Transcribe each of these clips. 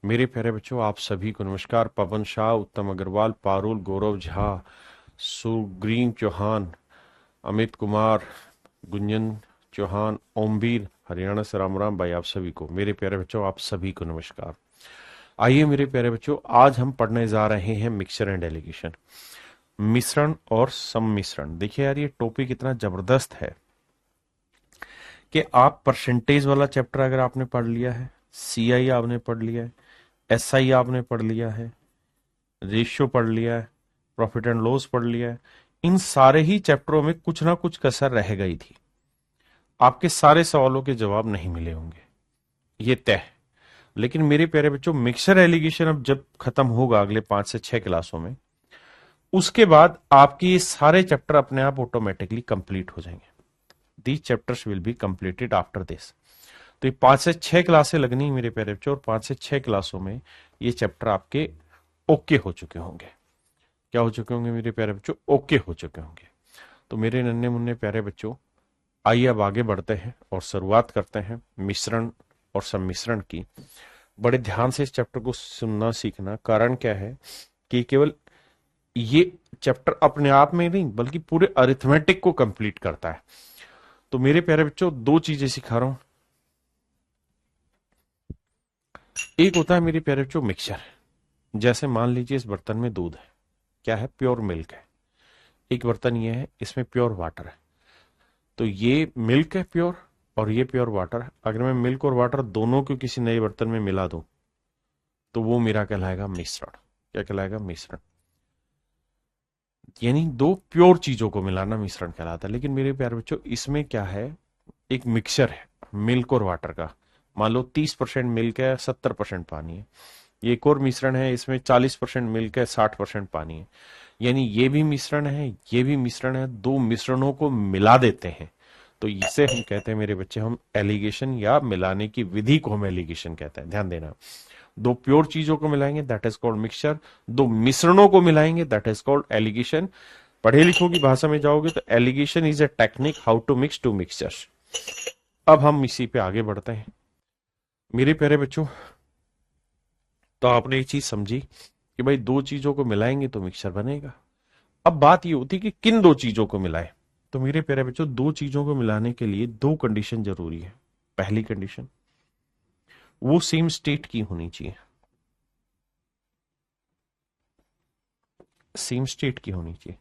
मेरे प्यारे बच्चों, आप सभी को नमस्कार। पवन शाह, उत्तम अग्रवाल, पारुल, गौरव झा, सुग्रीव चौहान, अमित कुमार, गुंजन चौहान, ओमवीर, हरियाणा से राम राम भाई, आप सभी को मेरे प्यारे बच्चों, आप सभी को नमस्कार। आइए मेरे प्यारे बच्चों, आज हम पढ़ने जा रहे हैं मिक्सचर एंड एलिगेशन, मिश्रण और सम्मिश्रण। देखिए यार, ये टॉपिक इतना जबरदस्त है कि आप परसेंटेज वाला चैप्टर अगर आपने पढ़ लिया है, सीआई आपने पढ़ लिया है, एसआई आपने पढ़ लिया है, रेशियो पढ़ लिया है, प्रॉफिट एंड लॉस पढ़ लिया है, इन सारे ही चैप्टरों में कुछ ना कुछ कसर रह गई थी। आपके सारे सवालों के जवाब नहीं मिले होंगे, ये तय है। लेकिन मेरे प्यारे बच्चों, मिक्सचर एलिगेशन अब जब खत्म होगा अगले 5 से 6 क्लासों में, उसके बाद आपके ये सारे चैप्टर अपने आप ऑटोमेटिकली कंप्लीट हो जाएंगे। These chapters will be completed after this. तो ये 5 से 6 क्लासें लगनी मेरे प्यारे बच्चों, और 5 से 6 क्लासों में ये चैप्टर आपके ओके हो चुके होंगे। क्या हो चुके होंगे मेरे प्यारे बच्चों? ओके हो चुके होंगे। तो मेरे नन्हे मुन्ने प्यारे बच्चों, आइए अब आगे बढ़ते हैं और शुरुआत करते हैं मिश्रण और सम्मिश्रण की। बड़े ध्यान से इस चैप्टर को सुनना सीखना। कारण क्या है कि केवल ये चैप्टर अपने आप में नहीं बल्कि पूरे अरिथमेटिक को कंप्लीट करता है। तो मेरे प्यारे बच्चों, दो चीजें सिखा रहा हूं। एक होता है मेरे प्यारे बच्चों मिक्सचर। जैसे मान लीजिए इस बर्तन में दूध है, क्या है? प्योर मिल्क है। एक बर्तन ये है, इसमें प्योर वाटर है। तो ये मिल्क है प्योर, और ये प्योर वाटर है। अगर मैं मिल्क और वाटर दोनों को किसी नए बर्तन में मिला दूं तो वो मेरा कहलाएगा मिश्रण। क्या कहलाएगा? मिश्रण। यानी दो प्योर चीजों को मिलाना मिश्रण कहलाता है। लेकिन मेरे प्यारे बच्चों, इसमें क्या है, एक मिक्सचर है मिल्क और वाटर का। मान लो 30% मिल्क है, 70% पानी है। ये एक और मिश्रण है, इसमें 40% मिल्क है, 60% पानी है। यानी ये भी मिश्रण है, ये भी मिश्रण है। दो मिश्रणों को मिला देते हैं तो इसे हम कहते हैं मेरे बच्चे, हम एलिगेशन, या मिलाने की विधि को हम एलिगेशन कहते हैं। ध्यान देना, दो प्योर चीजों को मिलाएंगे दैट इज कॉल्ड मिक्सचर, दो मिश्रणों को मिलाएंगे दैट इज कॉल्ड एलिगेशन। पढ़े लिखों की भाषा में जाओगे तो alligation is a technique how to mix two mixtures. अब हम इसी पे आगे बढ़ते हैं मेरे प्यारे बच्चों। तो आपने एक चीज समझी कि भाई दो चीजों को मिलाएंगे तो मिक्सचर बनेगा। अब बात ये होती है कि किन दो चीजों को मिलाएं। तो मेरे प्यारे बच्चों, दो चीजों को मिलाने के लिए दो कंडीशन जरूरी है। पहली कंडीशन, वो सेम स्टेट की होनी चाहिए। सेम स्टेट की होनी चाहिए।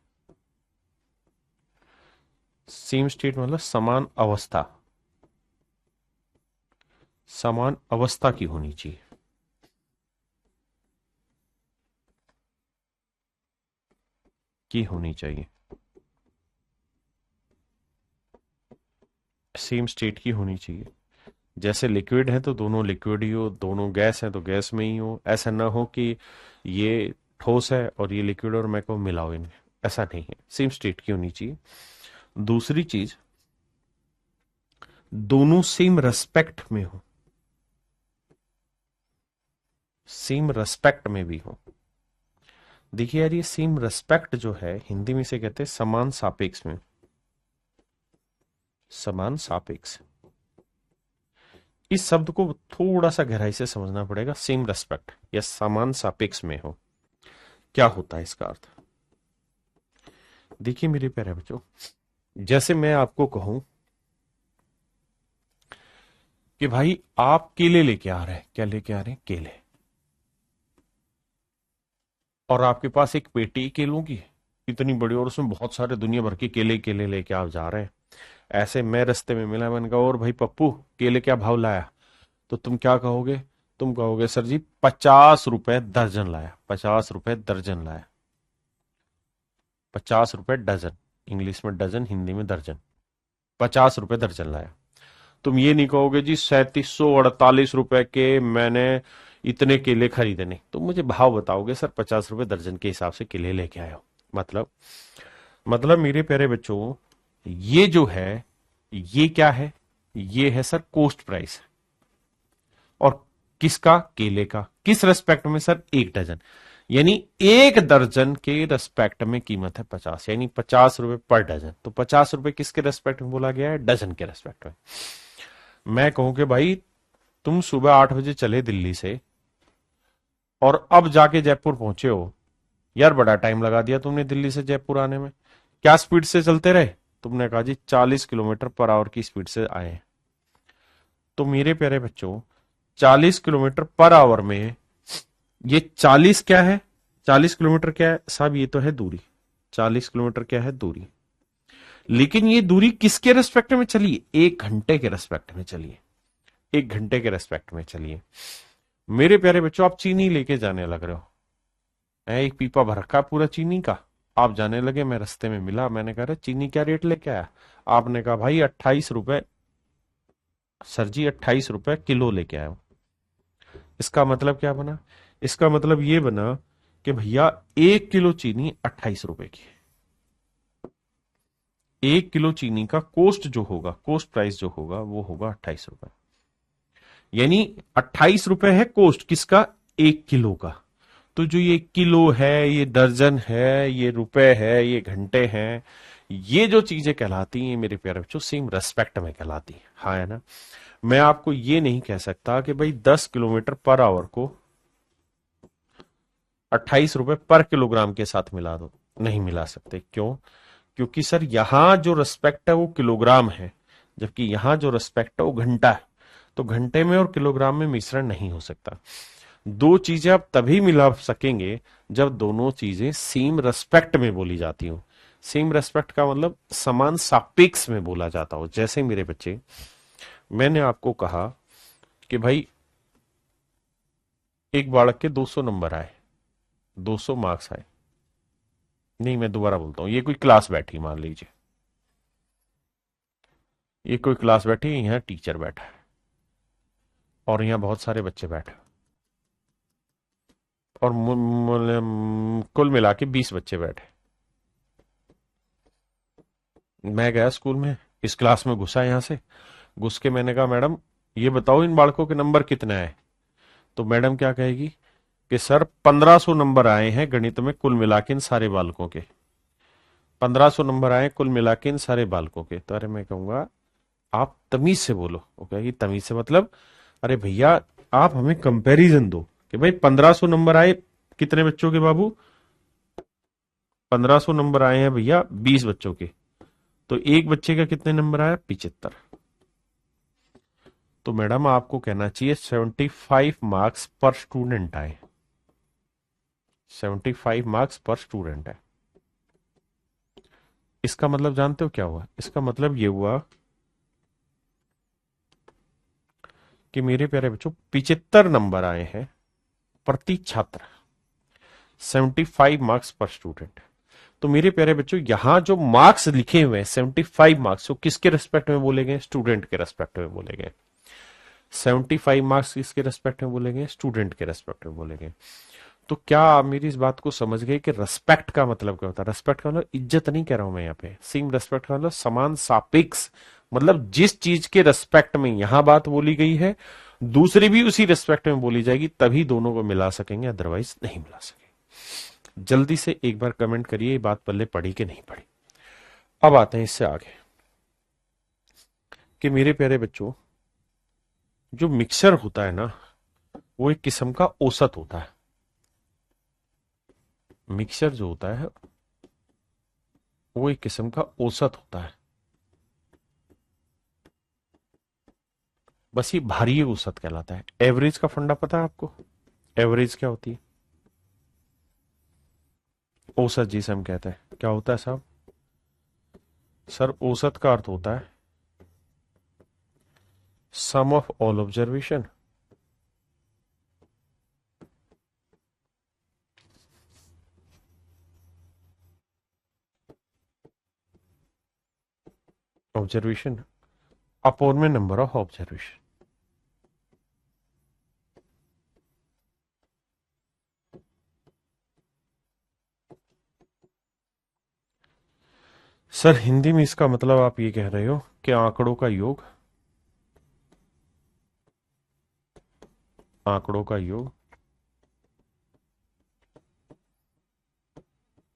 सेम स्टेट मतलब समान अवस्था, समान अवस्था की होनी चाहिए। की होनी चाहिए, सेम स्टेट की होनी चाहिए। जैसे लिक्विड है तो दोनों लिक्विड ही हो, दोनों गैस है तो गैस में ही हो। ऐसा ना हो कि ये ठोस है और ये लिक्विड और मैं को मिलाओ इन्हें, ऐसा नहीं है। सेम स्टेट की होनी चाहिए। दूसरी चीज, दोनों सेम रेस्पेक्ट में हो, सेम रेस्पेक्ट में भी हो। देखिए यार, ये सेम रेस्पेक्ट जो है हिंदी में से कहते हैं समान सापेक्ष में। समान सापेक्ष, इस शब्द को थोड़ा सा गहराई से समझना पड़ेगा। सेम रेस्पेक्ट या समान सापेक्ष में हो, क्या होता है इसका अर्थ? देखिए मेरे प्यारे बच्चों, जैसे मैं आपको कहूं कि भाई आप केले लेके आ रहे हैं, क्या लेके आ रहे हैं? केले। और आपके पास एक पेटी केलों की है, इतनी बड़ी, और उसमें बहुत सारे दुनिया भर के केले केले लेके आप जा रहे हैं। ऐसे मैं रास्ते में मिला, मैंने कहा और भाई पप्पू, केले क्या भाव लाया? तो तुम क्या कहोगे? तुम कहोगे सर जी 50 रुपए दर्जन लाया। 50 रुपए दर्जन लाया। 50 रुपए डजन, इंग्लिश में डजन, हिंदी में दर्जन। 50 रुपए दर्जन लाया। तुम ये नहीं कहोगे जी 3748 रुपए के मैंने इतने केले खरीदे। नहीं, तुम मुझे भाव बताओगे सर 50 रुपए दर्जन के हिसाब से केले लेके आए हो। मतलब मेरे प्यारे बच्चों, ये जो है, ये क्या है? ये है सर कॉस्ट प्राइस। और किसका? केले का। किस रेस्पेक्ट में सर? एक डजन। यानी एक दर्जन के रेस्पेक्ट में कीमत है 50, यानी 50 रुपए पर डजन। तो 50 रुपए किसके रेस्पेक्ट में बोला गया है? डजन के रेस्पेक्ट में। मैं कहूं कि भाई तुम सुबह 8 बजे चले दिल्ली से, और अब जाके जयपुर पहुंचे हो। यार बड़ा टाइम लगा दिया तुमने दिल्ली से जयपुर आने में। क्या स्पीड से चलते रहे? तुमने कहा जी 40 किलोमीटर पर आवर की स्पीड से आए। तो मेरे प्यारे बच्चों, 40 किलोमीटर पर आवर में ये 40 क्या है? 40 किलोमीटर क्या है साहब? ये तो है दूरी। 40 किलोमीटर क्या है? दूरी। लेकिन ये दूरी किसके रेस्पेक्ट में चली? 1 घंटे के रेस्पेक्ट में चलिए। 1 घंटे के रेस्पेक्ट में चलिए। मेरे प्यारे बच्चों, आप चीनी लेके जाने लग रहे हो। एक पीपा भर रखा पूरा चीनी का। आप जाने लगे, मैं रास्ते में मिला, मैंने कहा चीनी क्या रेट लेके आया? आपने कहा भाई 28 रुपए। सर जी 28 रुपए किलो लेके आया हूं। इसका मतलब क्या बना? इसका मतलब ये बना कि भैया 1 किलो चीनी 28 रुपए की। 1 किलो चीनी का कोस्ट जो होगा, कोस्ट प्राइस जो होगा वो होगा 28 रुपए। यानी 28 रुपए है कोस्ट किसका? 1 किलो का। तो जो ये किलो है, ये दर्जन है, ये रुपए है, ये घंटे हैं, ये जो चीजें कहलाती हैं मेरे प्यारे बच्चों, सेम रेस्पेक्ट में कहलाती है। हाँ है ना? मैं आपको ये नहीं कह सकता कि भाई 10 किलोमीटर पर आवर को 28 रुपए पर किलोग्राम के साथ मिला दो। नहीं मिला सकते। क्यों? क्योंकि सर यहां जो रेस्पेक्ट है वो किलोग्राम है, जबकि यहां जो रेस्पेक्ट है वो घंटा है। तो घंटे में और किलोग्राम में मिश्रण नहीं हो सकता। दो चीजें आप तभी मिला सकेंगे जब दोनों चीजें सेम रेस्पेक्ट में बोली जाती हो। सेम रेस्पेक्ट का मतलब समान सापेक्ष में बोला जाता हो। जैसे मेरे बच्चे, मैंने आपको कहा कि भाई एक बालक के 200 नंबर आए, 200 मार्क्स आए। नहीं, मैं दोबारा बोलता हूं, ये कोई क्लास बैठी मान लीजिए, ये कोई क्लास बैठी, यहाँ टीचर बैठा है और यहाँ बहुत सारे बच्चे बैठे और कुल मिला के 20 बच्चे बैठे। मैं गया स्कूल में, इस क्लास में घुसा, यहां से घुस के मैंने कहा मैडम ये बताओ इन बालकों के नंबर कितने आए? तो मैडम क्या कहेगी कि सर 1500 नंबर आए हैं गणित में कुल मिला के इन सारे बालकों के। 1500 नंबर आए कुल मिला के इन सारे बालकों के। तो अरे मैं कहूंगा आप तमीज से बोलो। वो कहेगी तमीज से मतलब? अरे भैया आप हमें कंपैरिजन दो कि भाई 1500 नंबर आए कितने बच्चों के बाबू? 1500 नंबर आए हैं भैया 20 बच्चों के। तो एक बच्चे का कितने नंबर आया? 75। तो मैडम आपको कहना चाहिए 75 मार्क्स पर स्टूडेंट आए। 75 मार्क्स पर स्टूडेंट है। इसका मतलब जानते हो क्या हुआ? इसका मतलब ये हुआ कि मेरे प्यारे बच्चों 75 नंबर आए हैं प्रति छात्र। 75 मार्क्स पर स्टूडेंट। तो मेरे प्यारे बच्चों यहां जो मार्क्स लिखे हुए हैं 75 मार्क्स, वो किसके रेस्पेक्ट में बोले गए? स्टूडेंट के रेस्पेक्ट में बोले गए। 75 मार्क्स किसके रेस्पेक्ट में बोले गए? स्टूडेंट के रेस्पेक्ट में बोले गए। तो क्या आप मेरी इस बात को समझ गए कि रेस्पेक्ट का मतलब क्या होता है? रेस्पेक्ट का मतलब इज्जत नहीं कह रहा हूं मैं यहाँ पे। सेम रेस्पेक्ट का मतलब समान सापेक्ष। मतलब जिस चीज के रेस्पेक्ट में यहां बात बोली गई है, दूसरी भी उसी रेस्पेक्ट में बोली जाएगी, तभी दोनों को मिला सकेंगे, अदरवाइज नहीं मिला सकेंगे। जल्दी से एक बार कमेंट करिए ये बात पल्ले पड़ी कि नहीं पड़ी। अब आते हैं इससे आगे कि मेरे प्यारे बच्चों, जो मिक्सर होता है ना, वो एक किस्म का औसत होता है। मिक्सर जो होता है वो एक किस्म का औसत होता है। बस ये भारी औसत कहलाता है। एवरेज का फंडा पता है आपको? एवरेज क्या होती है? औसत जिसे हम कहते हैं, क्या होता है साहब? सर औसत का अर्थ होता है sum of all observation. Observation upon में number of observation. Sir Hindi में इसका मतलब आप ये कह रहे हो कि आंकड़ों का योग, आंकड़ों का योग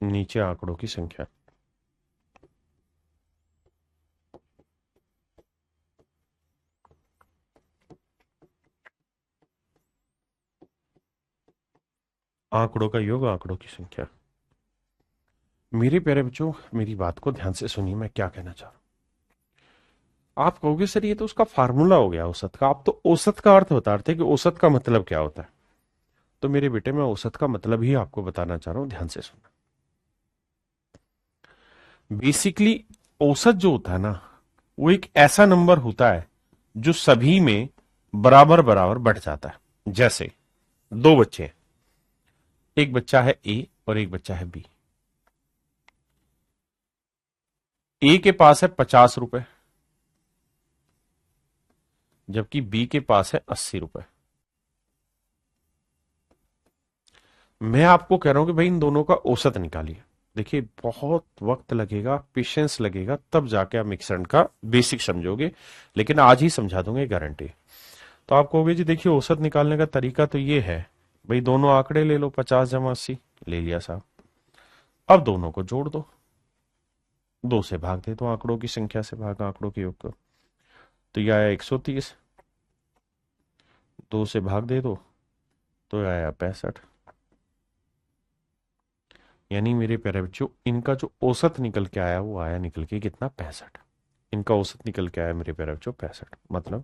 नीचे आंकड़ों की संख्या। आंकड़ों का योग, आंकड़ों की संख्या। मेरे प्यारे बच्चों, मेरी बात को ध्यान से सुनिए, मैं क्या कहना चाह रहा हूं। आप कहोगे सर ये तो उसका फार्मूला हो गया औसत का, आप तो औसत का अर्थ बता रहे थे कि औसत का मतलब क्या होता है। तो मेरे बेटे, मैं औसत का मतलब ही आपको बताना चाह रहा हूं, ध्यान से सुनना। बेसिकली औसत जो होता है ना, वो एक ऐसा नंबर होता है जो सभी में बराबर बराबर बढ़ जाता है। जैसे दो बच्चे हैं, एक बच्चा है ए और एक बच्चा है बी। ए के पास है 50 रुपए, जबकि बी के पास है 80 रुपए। मैं आपको कह रहा हूं कि भाई इन दोनों का औसत निकालिए। देखिए, बहुत वक्त लगेगा, पेशेंस लगेगा, तब जाके आप मिक्सर का बेसिक समझोगे, लेकिन आज ही समझा दूंगे, गारंटी। तो आप कहोगे जी देखिए, औसत निकालने का तरीका तो ये है, भाई दोनों आंकड़े ले लो, 50 - 80। ले लिया साहब। अब दोनों को जोड़ दो, 2 से भाग दे दो, आंकड़ों की संख्या से भाग आंकड़ों के योग को। तो यह आया 130, 2 से भाग दे दो तो यह आया 65। यानी मेरे प्यारे बच्चों, इनका जो औसत निकल के आया वो आया निकल के कितना, 65। इनका औसत निकल के आया मेरे प्यारे बच्चों 65।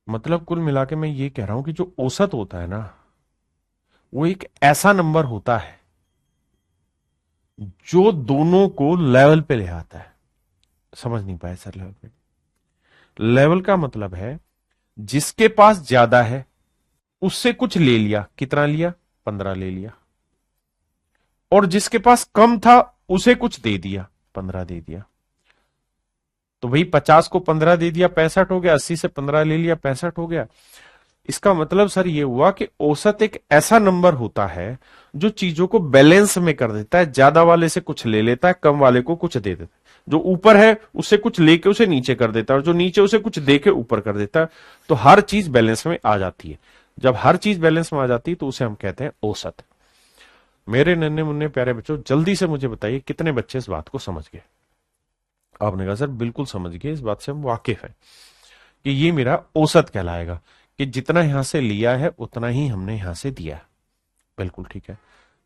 मतलब कुल मिला के मैं ये कह रहा हूं कि जो औसत होता है ना, वो एक ऐसा नंबर होता है जो दोनों को लेवल पे ले आता है। समझ नहीं पाए सर? लेवल पे, लेवल का मतलब है जिसके पास ज्यादा है उससे कुछ ले लिया। कितना लिया? 15 ले लिया। और जिसके पास कम था उसे कुछ दे दिया, 15 दे दिया। तो भाई 50 को 15 दे दिया, 65 हो गया। 80 से 15 ले लिया, 65 हो गया। इसका मतलब सर ये हुआ कि औसत एक ऐसा नंबर होता है जो चीजों को बैलेंस में कर देता है। ज्यादा वाले से कुछ ले लेता है, कम वाले को कुछ दे देता है। जो ऊपर है उससे कुछ लेके उसे नीचे कर देता है, और जो नीचे उसे कुछ देके ऊपर कर देता है। तो हर चीज बैलेंस में आ जाती है। जब हर चीज बैलेंस में आ जाती है तो उसे हम कहते हैं औसत। मेरे नन्हे मुन्ने प्यारे बच्चों, जल्दी से मुझे बताइए कितने बच्चे इस बात को समझ गए? आपने कहा सर बिल्कुल समझ गए, इस बात से हम वाकिफ हैं कि ये मेरा औसत कहलाएगा, कि जितना यहां से लिया है उतना ही हमने यहां से दिया है। बिल्कुल ठीक है।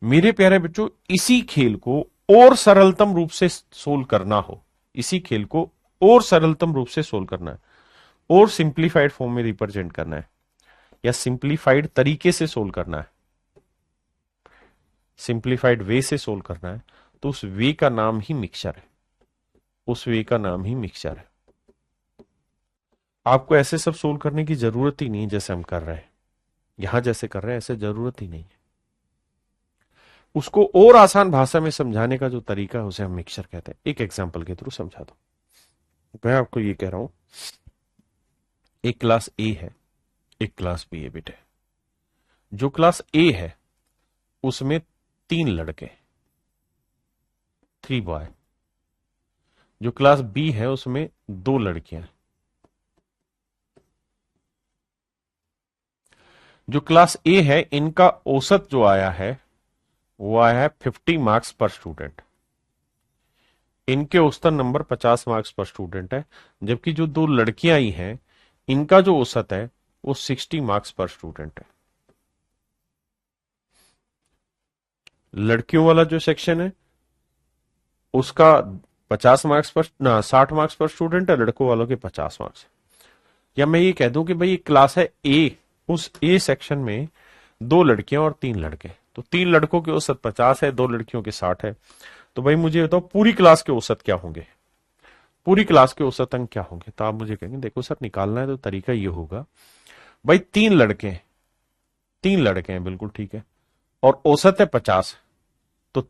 मेरे प्यारे बच्चों, इसी खेल को और सरलतम रूप से सोल्व करना हो, इसी खेल को और सरलतम रूप से सोल्व करना है, और सिंप्लीफाइड फॉर्म में रिप्रेजेंट करना है, या सिंप्लीफाइड तरीके से सोल्व करना है, सिंप्लीफाइड वे से सोल्व करना है, तो उस वे का नाम ही मिक्सचर है। उस वे का नाम ही मिक्सचर है। आपको ऐसे सब सोल्व करने की जरूरत ही नहीं है जैसे हम कर रहे हैं यहां, जैसे कर रहे हैं ऐसे जरूरत ही नहीं है। उसको और आसान भाषा में समझाने का जो तरीका है उसे हम मिक्सचर कहते हैं। एक एग्जांपल के थ्रू समझा दो। मैं आपको ये कह रहा हूं, एक क्लास ए है, एक क्लास बी है बेटे। जो क्लास ए है उसमें 3 लड़के, 3 बॉय। जो क्लास बी है उसमें 2 लड़कियां। जो क्लास ए है इनका औसत जो आया है वो आया है 50 मार्क्स पर स्टूडेंट। इनके औसतन नंबर 50 मार्क्स पर स्टूडेंट है। जबकि जो 2 लड़कियां आई हैं इनका जो औसत है वो 60 मार्क्स पर स्टूडेंट है। लड़कियों वाला जो सेक्शन है उसका 50 मार्क्स पर ना 60 मार्क्स पर स्टूडेंट है, लड़कों वालों के 50 मार्क्स। या मैं ये कह दूं कि भाई एक क्लास है ए, उस ए सेक्शन में 2 लड़कियां और 3 लड़के। तो 3 लड़कों के औसत 50 है, 2 लड़कियों के 60 है। तो भाई मुझे बताओ पूरी क्लास के औसत क्या होंगे? पूरी क्लास के औसत अंक क्या होंगे? तो आप मुझे कहेंगे देखो सर निकालना है तो तरीका ये होगा, भाई 3 लड़के हैं, 3 लड़के हैं, बिल्कुल ठीक है, और औसत है 50। तो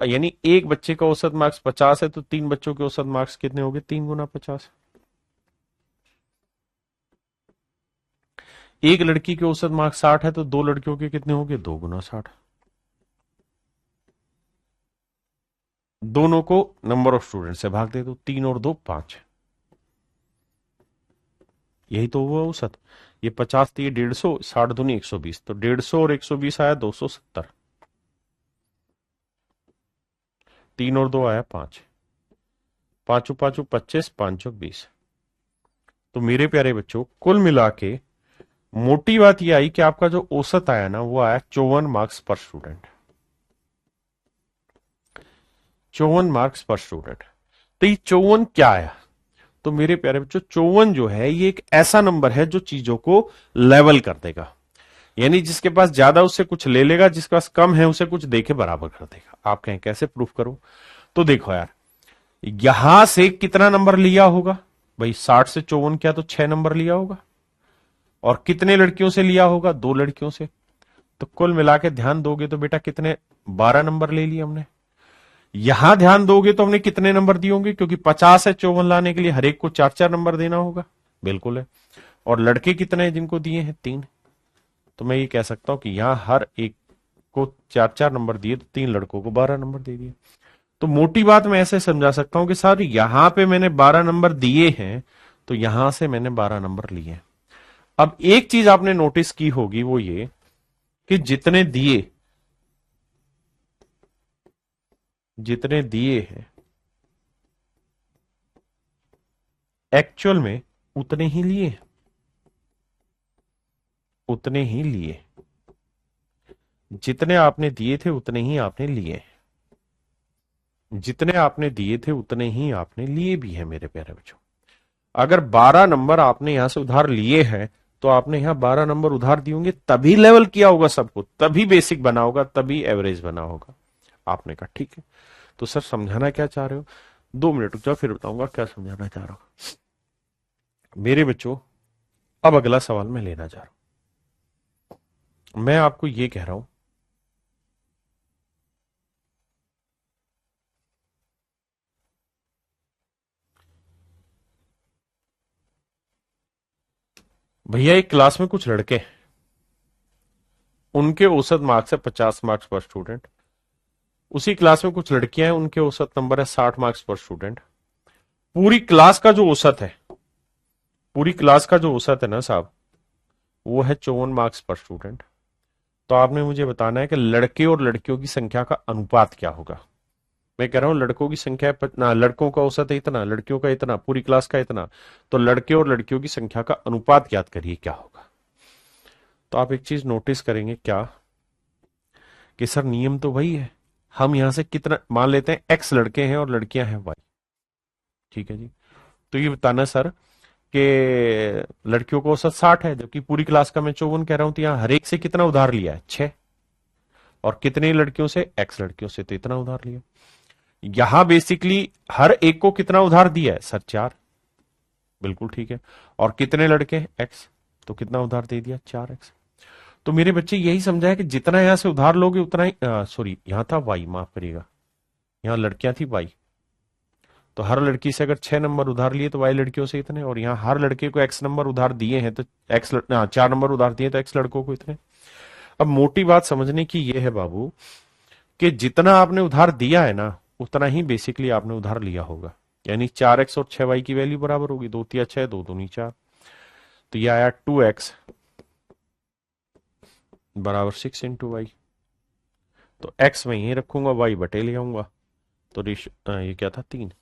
यानी एक बच्चे का औसत मार्क्स 50 है, तो 3 बच्चों के औसत मार्क्स कितने हो गए? 3 × 50। एक लड़की के औसत मार्क्स 60 है, तो 2 लड़कियों के कितने हो गए? 2 × 60। दोनों को नंबर ऑफ स्टूडेंट से भाग दे दो, 3 और 2 5। यही तो हुआ औसत। ये 50 थी, 150, 60 दूनी 120, तो 150 और 120 आया 270। 3 और 2 आया 5, 5 × 5 = 25, 5 × 20। तो मेरे प्यारे बच्चों, कुल मिला के मोटी बात यह आई कि आपका जो औसत आया ना वो आया 54 मार्क्स पर स्टूडेंट। 54 मार्क्स पर स्टूडेंट। तो ये 54 क्या आया? तो मेरे प्यारे बच्चों 54 जो है ये एक ऐसा नंबर है जो चीजों को लेवल कर देगा। यानी जिसके पास ज्यादा उससे कुछ ले लेगा, जिसके पास कम है उसे कुछ देके बराबर कर देगा। आप कहें कैसे प्रूफ करो? तो देखो यार, यहां से कितना नंबर लिया होगा भाई? 60 से 54 क्या, तो 6 नंबर लिया होगा। और कितने लड़कियों से लिया होगा? 2 लड़कियों से। तो कुल मिला के ध्यान दोगे तो बेटा कितने, 12 नंबर ले लिए हमने। यहां ध्यान दोगे तो हमने कितने नंबर दिए होंगे, क्योंकि 50 से 54 लाने के लिए हर एक को 4-4 नंबर देना होगा। बिल्कुल है। और लड़के कितने हैं जिनको दिए हैं? 3। तो मैं ये कह सकता हूं कि यहां हर एक को 4-4 नंबर दिए, तो 3 लड़कों को 12 नंबर दे दिए। तो मोटी बात मैं ऐसे समझा सकता हूं कि सर यहां पे मैंने 12 नंबर दिए हैं, तो यहां से मैंने 12 नंबर लिए हैं। अब एक चीज आपने नोटिस की होगी, वो ये कि जितने दिए हैं एक्चुअल में उतने ही लिए। उतने ही लिए। जितने आपने दिए थे उतने ही आपने लिए। जितने आपने दिए थे उतने ही आपने लिए भी है मेरे प्यारे बच्चों। अगर 12 नंबर आपने यहां से उधार लिए हैं, तो आपने यहां 12 नंबर उधार दिए होंगे, तभी लेवल किया होगा सबको, तभी बेसिक बना होगा, तभी एवरेज बना होगा। आपने कहा ठीक है, तो सर समझाना क्या चाह रहे हो? 2 मिनट रुक जाओ, फिर बताऊंगा क्या समझाना चाह रहा हूं। मेरे बच्चों, अब अगला सवाल मैं लेना चाह रहा हूं। मैं आपको ये कह रहा हूं, भैया एक क्लास में कुछ लड़के, उनके औसत मार्क्स है 50 मार्क्स पर स्टूडेंट। उसी क्लास में कुछ लड़कियां हैं, उनके औसत नंबर है 60 मार्क्स पर स्टूडेंट। पूरी क्लास का जो औसत है, पूरी क्लास का जो औसत है ना साहब, वो है 54 मार्क्स पर स्टूडेंट। तो आपने मुझे बताना है कि लड़के और लड़कियों की संख्या का अनुपात क्या होगा। मैं कह रहा हूं लड़कों की संख्या ना, लड़कों का औसत है इतना, लड़कियों का इतना, पूरी क्लास का इतना, तो लड़के और लड़कियों की संख्या का अनुपात याद करिए क्या होगा। तो आप एक चीज नोटिस करेंगे क्या, कि सर नियम तो वही है। हम यहां से कितना मान लेते हैं, एक्स लड़के हैं और लड़कियां हैं वाई। ठीक है जी। तो ये बताना सर कि लड़कियों को औसत 60 है, जबकि पूरी क्लास का मैं 54 कह रहा हूं, तो यहां हर एक से कितना उधार लिया है? 6। और कितने लड़कियों से? एक्स लड़कियों से, तो इतना उधार लिया। यहां बेसिकली हर एक को कितना उधार दिया है सर? 4। बिल्कुल ठीक है। और कितने लड़के हैं? एक्स। तो कितना उधार दे दिया? 4x। तो मेरे बच्चे यही समझा है कि जितना यहां से उधार लोगे उतना ही, सॉरी यहां था वाई, माफ करिएगा, यहां लड़कियां थी वाई। तो हर लड़की से अगर 6 नंबर उधार लिए तो वाई लड़कियों से इतने, और यहां हर लड़के को एक्स नंबर उधार दिए हैं तो 4 नंबर उधार दिए तो एक्स लड़कों को इतने। अब मोटी बात समझने की यह है बाबू, कि जितना आपने उधार दिया है ना, उतना ही बेसिकली आपने उधार लिया होगा। यानी 4x और 6y की वैल्यू बराबर होगी, 2 तिया 6, 2 दूनी 4। तो ये आया 2x बराबर 6 × y। तो x मैं यहीं रखूंगा, y बटे ले आऊंगा। तो ये क्या था? 3।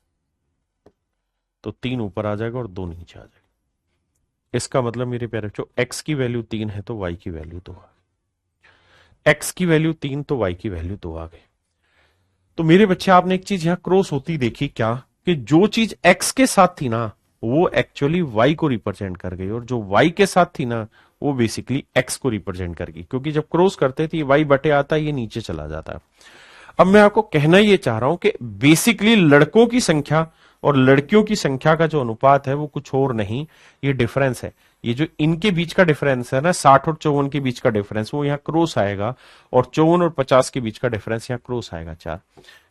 तो 3 ऊपर आ जाएगा और 2 नीचे आ जाएगा। इसका मतलब मेरे प्यारे बच्चों, x की वैल्यू 3 है तो y की वैल्यू 2 आ गई। x की वैल्यू 3 तो y की वैल्यू 2 आ गई। तो मेरे बच्चे आपने एक चीज यहां क्रॉस होती देखी क्या, कि जो चीज x के साथ थी ना, वो एक्चुअली y को रिप्रेजेंट कर गई, और जो y के साथ थी ना, वो बेसिकली x को रिप्रेजेंट कर गई। क्योंकि जब क्रॉस करते थे ये y बटे आता है, ये नीचे चला जाता है। अब मैं आपको कहना ये चाह रहा हूं कि बेसिकली लड़कों की संख्या और लड़कियों की संख्या का जो अनुपात है वो कुछ और नहीं, ये डिफरेंस है। ये जो इनके बीच का डिफरेंस है ना, 60 और 54 के बीच का डिफरेंस, वो यहाँ क्रॉस आएगा, और 54 और 50 के बीच का डिफरेंस यहाँ क्रॉस आएगा 4।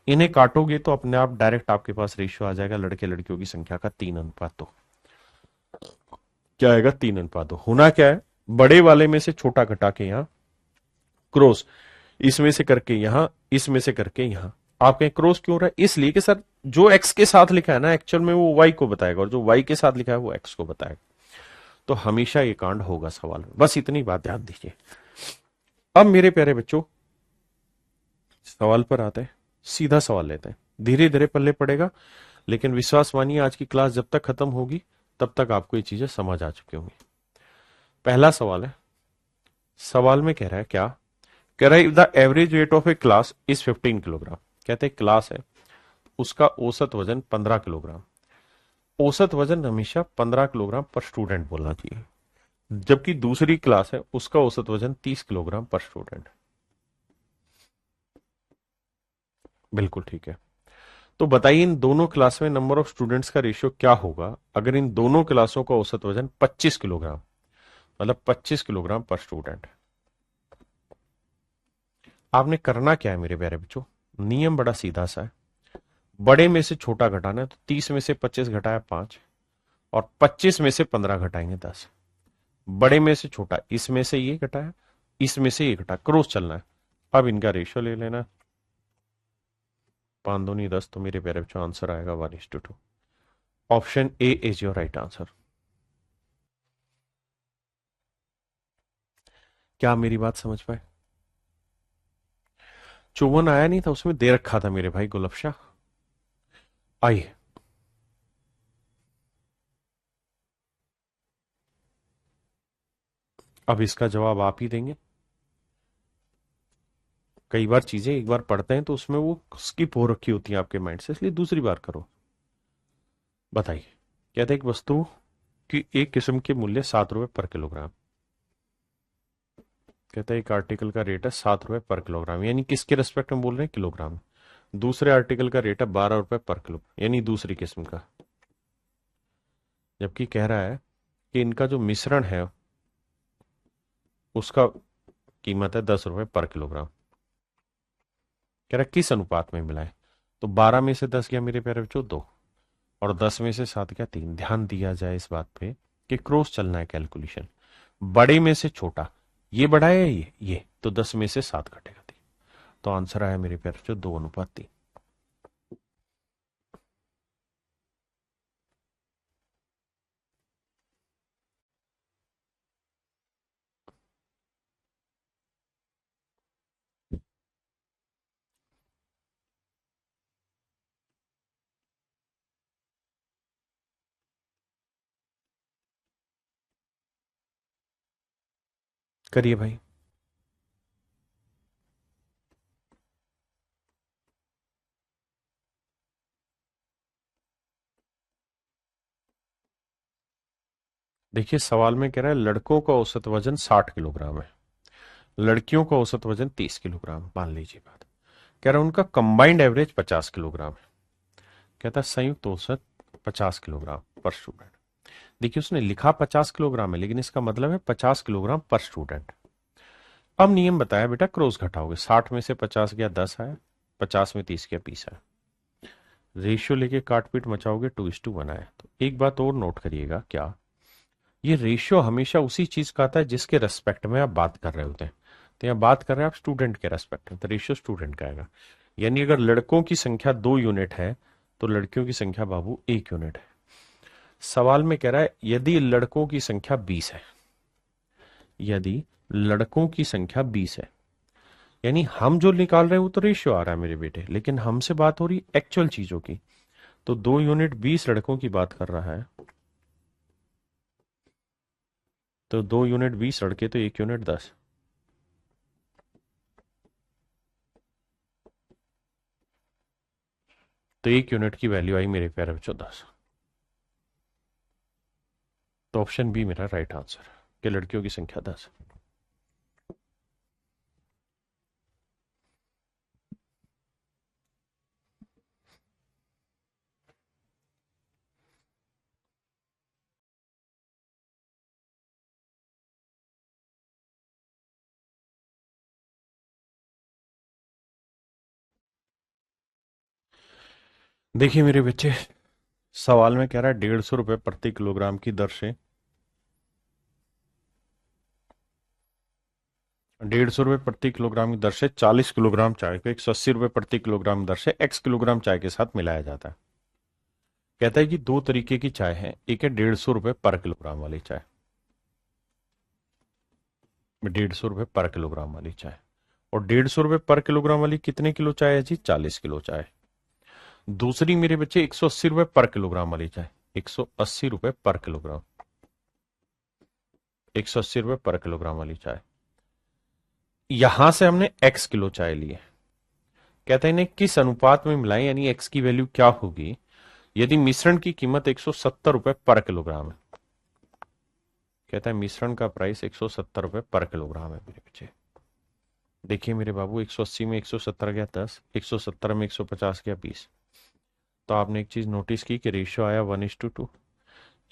इन्हें काटोगे तो अपने आप डायरेक्ट आपके पास रेशियो आ जाएगा लड़के लड़कियों की संख्या का 3:2। क्या आएगा? 3:2। होना क्या है, बड़े वाले में से छोटा घटा के यहाँ क्रॉस, इसमें से करके यहां, इसमें से करके यहां। आप कहें क्रॉस क्यों रहा है? इसलिए कि सर जो एक्स के साथ लिखा है ना, एक्चुअल में वो वाई को बताएगा, और जो वाई के साथ लिखा है वो एक्स को बताएगा। तो हमेशा ये कांड होगा सवाल में, बस इतनी बात ध्यान दीजिए। अब मेरे प्यारे बच्चों, सवाल पर आते हैं, सीधा सवाल लेते हैं, धीरे धीरे पल्ले पड़ेगा, लेकिन विश्वास मानिए आज की क्लास जब तक खत्म होगी तब तक आपको ये चीजें समझ आ चुकी होंगी। पहला सवाल है, सवाल में कह रहा है क्या, कह रहा है the average weight of A class is 15 kilogram. कहते हैं क्लास है, उसका औसत वजन 15 किलोग्राम। औसत वजन हमेशा 15 किलोग्राम पर स्टूडेंट बोलना चाहिए, जबकि दूसरी क्लास है उसका औसत वजन 30 किलोग्राम पर स्टूडेंट। बिल्कुल ठीक है। तो बताइए इन दोनों क्लास में नंबर ऑफ स्टूडेंट्स का रेशियो क्या होगा अगर इन दोनों क्लासों का औसत वजन 25 किलोग्राम, मतलब 25 किलोग्राम पर स्टूडेंट। आपने करना क्या है मेरे प्यारे बच्चों, नियम बड़ा सीधा सा है। बड़े में से छोटा घटाना है, तो 30 में से 25 घटाया 5, और 25 में से 15 घटाएंगे 10। बड़े में से छोटा, इसमें से ये घटाया, इसमें से ये घटा, क्रॉस चलना है। अब इनका रेशियो ले लेना, 5 दूनी 10, तो मेरे प्यारे बच्चों आंसर आएगा 1:2। Option A is your right answer. क्या आप मेरी बात समझ पाए? 54 आया नहीं था, उसमें दे रखा था मेरे भाई गुलब शाह। आइए, अब इसका जवाब आप ही देंगे। कई बार चीजें एक बार पढ़ते हैं तो उसमें वो स्किप हो रखी होती है आपके माइंड से, इसलिए दूसरी बार करो। बताइए, कहते हैं एक वस्तु की एक किस्म के मूल्य 7 रुपए पर किलोग्राम। कहता है एक आर्टिकल का रेट है 7 रुपए पर किलोग्राम, यानी किसके रेस्पेक्ट में बोल रहे हैं, किलोग्राम। दूसरे आर्टिकल का रेट है 12 रुपए पर किलो, यानी दूसरी किस्म का। जबकि कह रहा है कि इनका जो मिश्रण है उसका कीमत है 10 रुपए पर किलोग्राम। कह रहा है किस अनुपात में मिलाए, तो 12 में से 10 गया मेरे प्यारे बच्चों 2, और 10 में से 7 गया 3। ध्यान दिया जाए इस बात पे कि क्रॉस चलना है कैलकुलेशन। बड़े में से छोटा, ये बड़ा है ये, तो 10 में से 7 घटेगा 3। तो आंसर आया मेरे प्यारे बच्चों 2:3। करिए भाई। देखिए सवाल में कह रहा है लड़कों का औसत वजन 60 किलोग्राम है, लड़कियों का औसत वजन 30 किलोग्राम। मान लीजिए बात, कह रहा है उनका कंबाइंड एवरेज 50 किलोग्राम है। कहता है संयुक्त औसत 50 किलोग्राम पर स्टूडेंट। देखिए उसने लिखा 50 किलोग्राम है, लेकिन इसका मतलब है 50 किलोग्राम पर स्टूडेंट। अब नियम बताया बेटा, क्रॉस घटाओगे, 60 में से 50 गया 10 आया, 50 में 30 गया 20 आया। रेशियो लेके काटपीट मचाओगे 2:1 आया। तो एक बात और नोट करिएगा, क्या ये रेशियो हमेशा उसी चीज का आता है जिसके रेस्पेक्ट में आप बात कर रहे होते हैं। तो यहाँ बात कर रहे हैं आप स्टूडेंट के रेस्पेक्ट में, तो रेशियो स्टूडेंट का आएगा। यानी अगर लड़कों की संख्या 2 यूनिट है तो लड़कियों की संख्या बाबू 1 यूनिट है। सवाल में कह रहा है यदि लड़कों की संख्या 20 है, यदि लड़कों की संख्या 20 है, यानी हम जो निकाल रहे हैं वो तो रेशियो आ रहा है मेरे बेटे, लेकिन हमसे बात हो रही एक्चुअल चीजों की। तो 2 यूनिट 20 लड़कों की बात कर रहा है, तो 2 यूनिट 20 लड़के, तो 1 यूनिट 10। तो 1 यूनिट की वैल्यू आई मेरे प्यारे बच्चों 10। तो ऑप्शन बी मेरा राइट आंसर, कि लड़कियों की संख्या 10। देखिए मेरे बच्चे, सवाल में कह रहा है 150 रुपए प्रति किलोग्राम की दर से, 150 रुपए प्रति किलोग्राम की दर से 40 किलोग्राम चाय को 180 रुपए प्रति किलोग्राम दर से x किलोग्राम चाय के साथ मिलाया जाता है। कहता है कि दो तरीके की चाय है, एक है 150 रुपए पर किलोग्राम वाली चाय, 150 रुपए पर किलोग्राम वाली चाय, और 150 रुपए पर किलोग्राम वाली कितने किलो चाय है जी, 40 किलो चाय। दूसरी मेरे बच्चे 180 रुपए पर किलोग्राम वाली चाय, 180 रुपए पर किलोग्राम, 180 रुपए पर किलोग्राम वाली चाय। यहां से हमने x किलो चाय लिए। कहते हैं इन्हें किस अनुपात में मिलाएं, यानी x की वैल्यू क्या होगी यदि मिश्रण की कीमत 170 रुपए पर किलोग्राम है। कहता है मिश्रण का प्राइस 170 रुपए पर किलोग्राम है मेरे बच्चे। देखिए मेरे बाबू, 180 में 170 गया 10, 170 में 150 गया 20। तो आपने एक चीज नोटिस की कि रेशियो आया 1:2।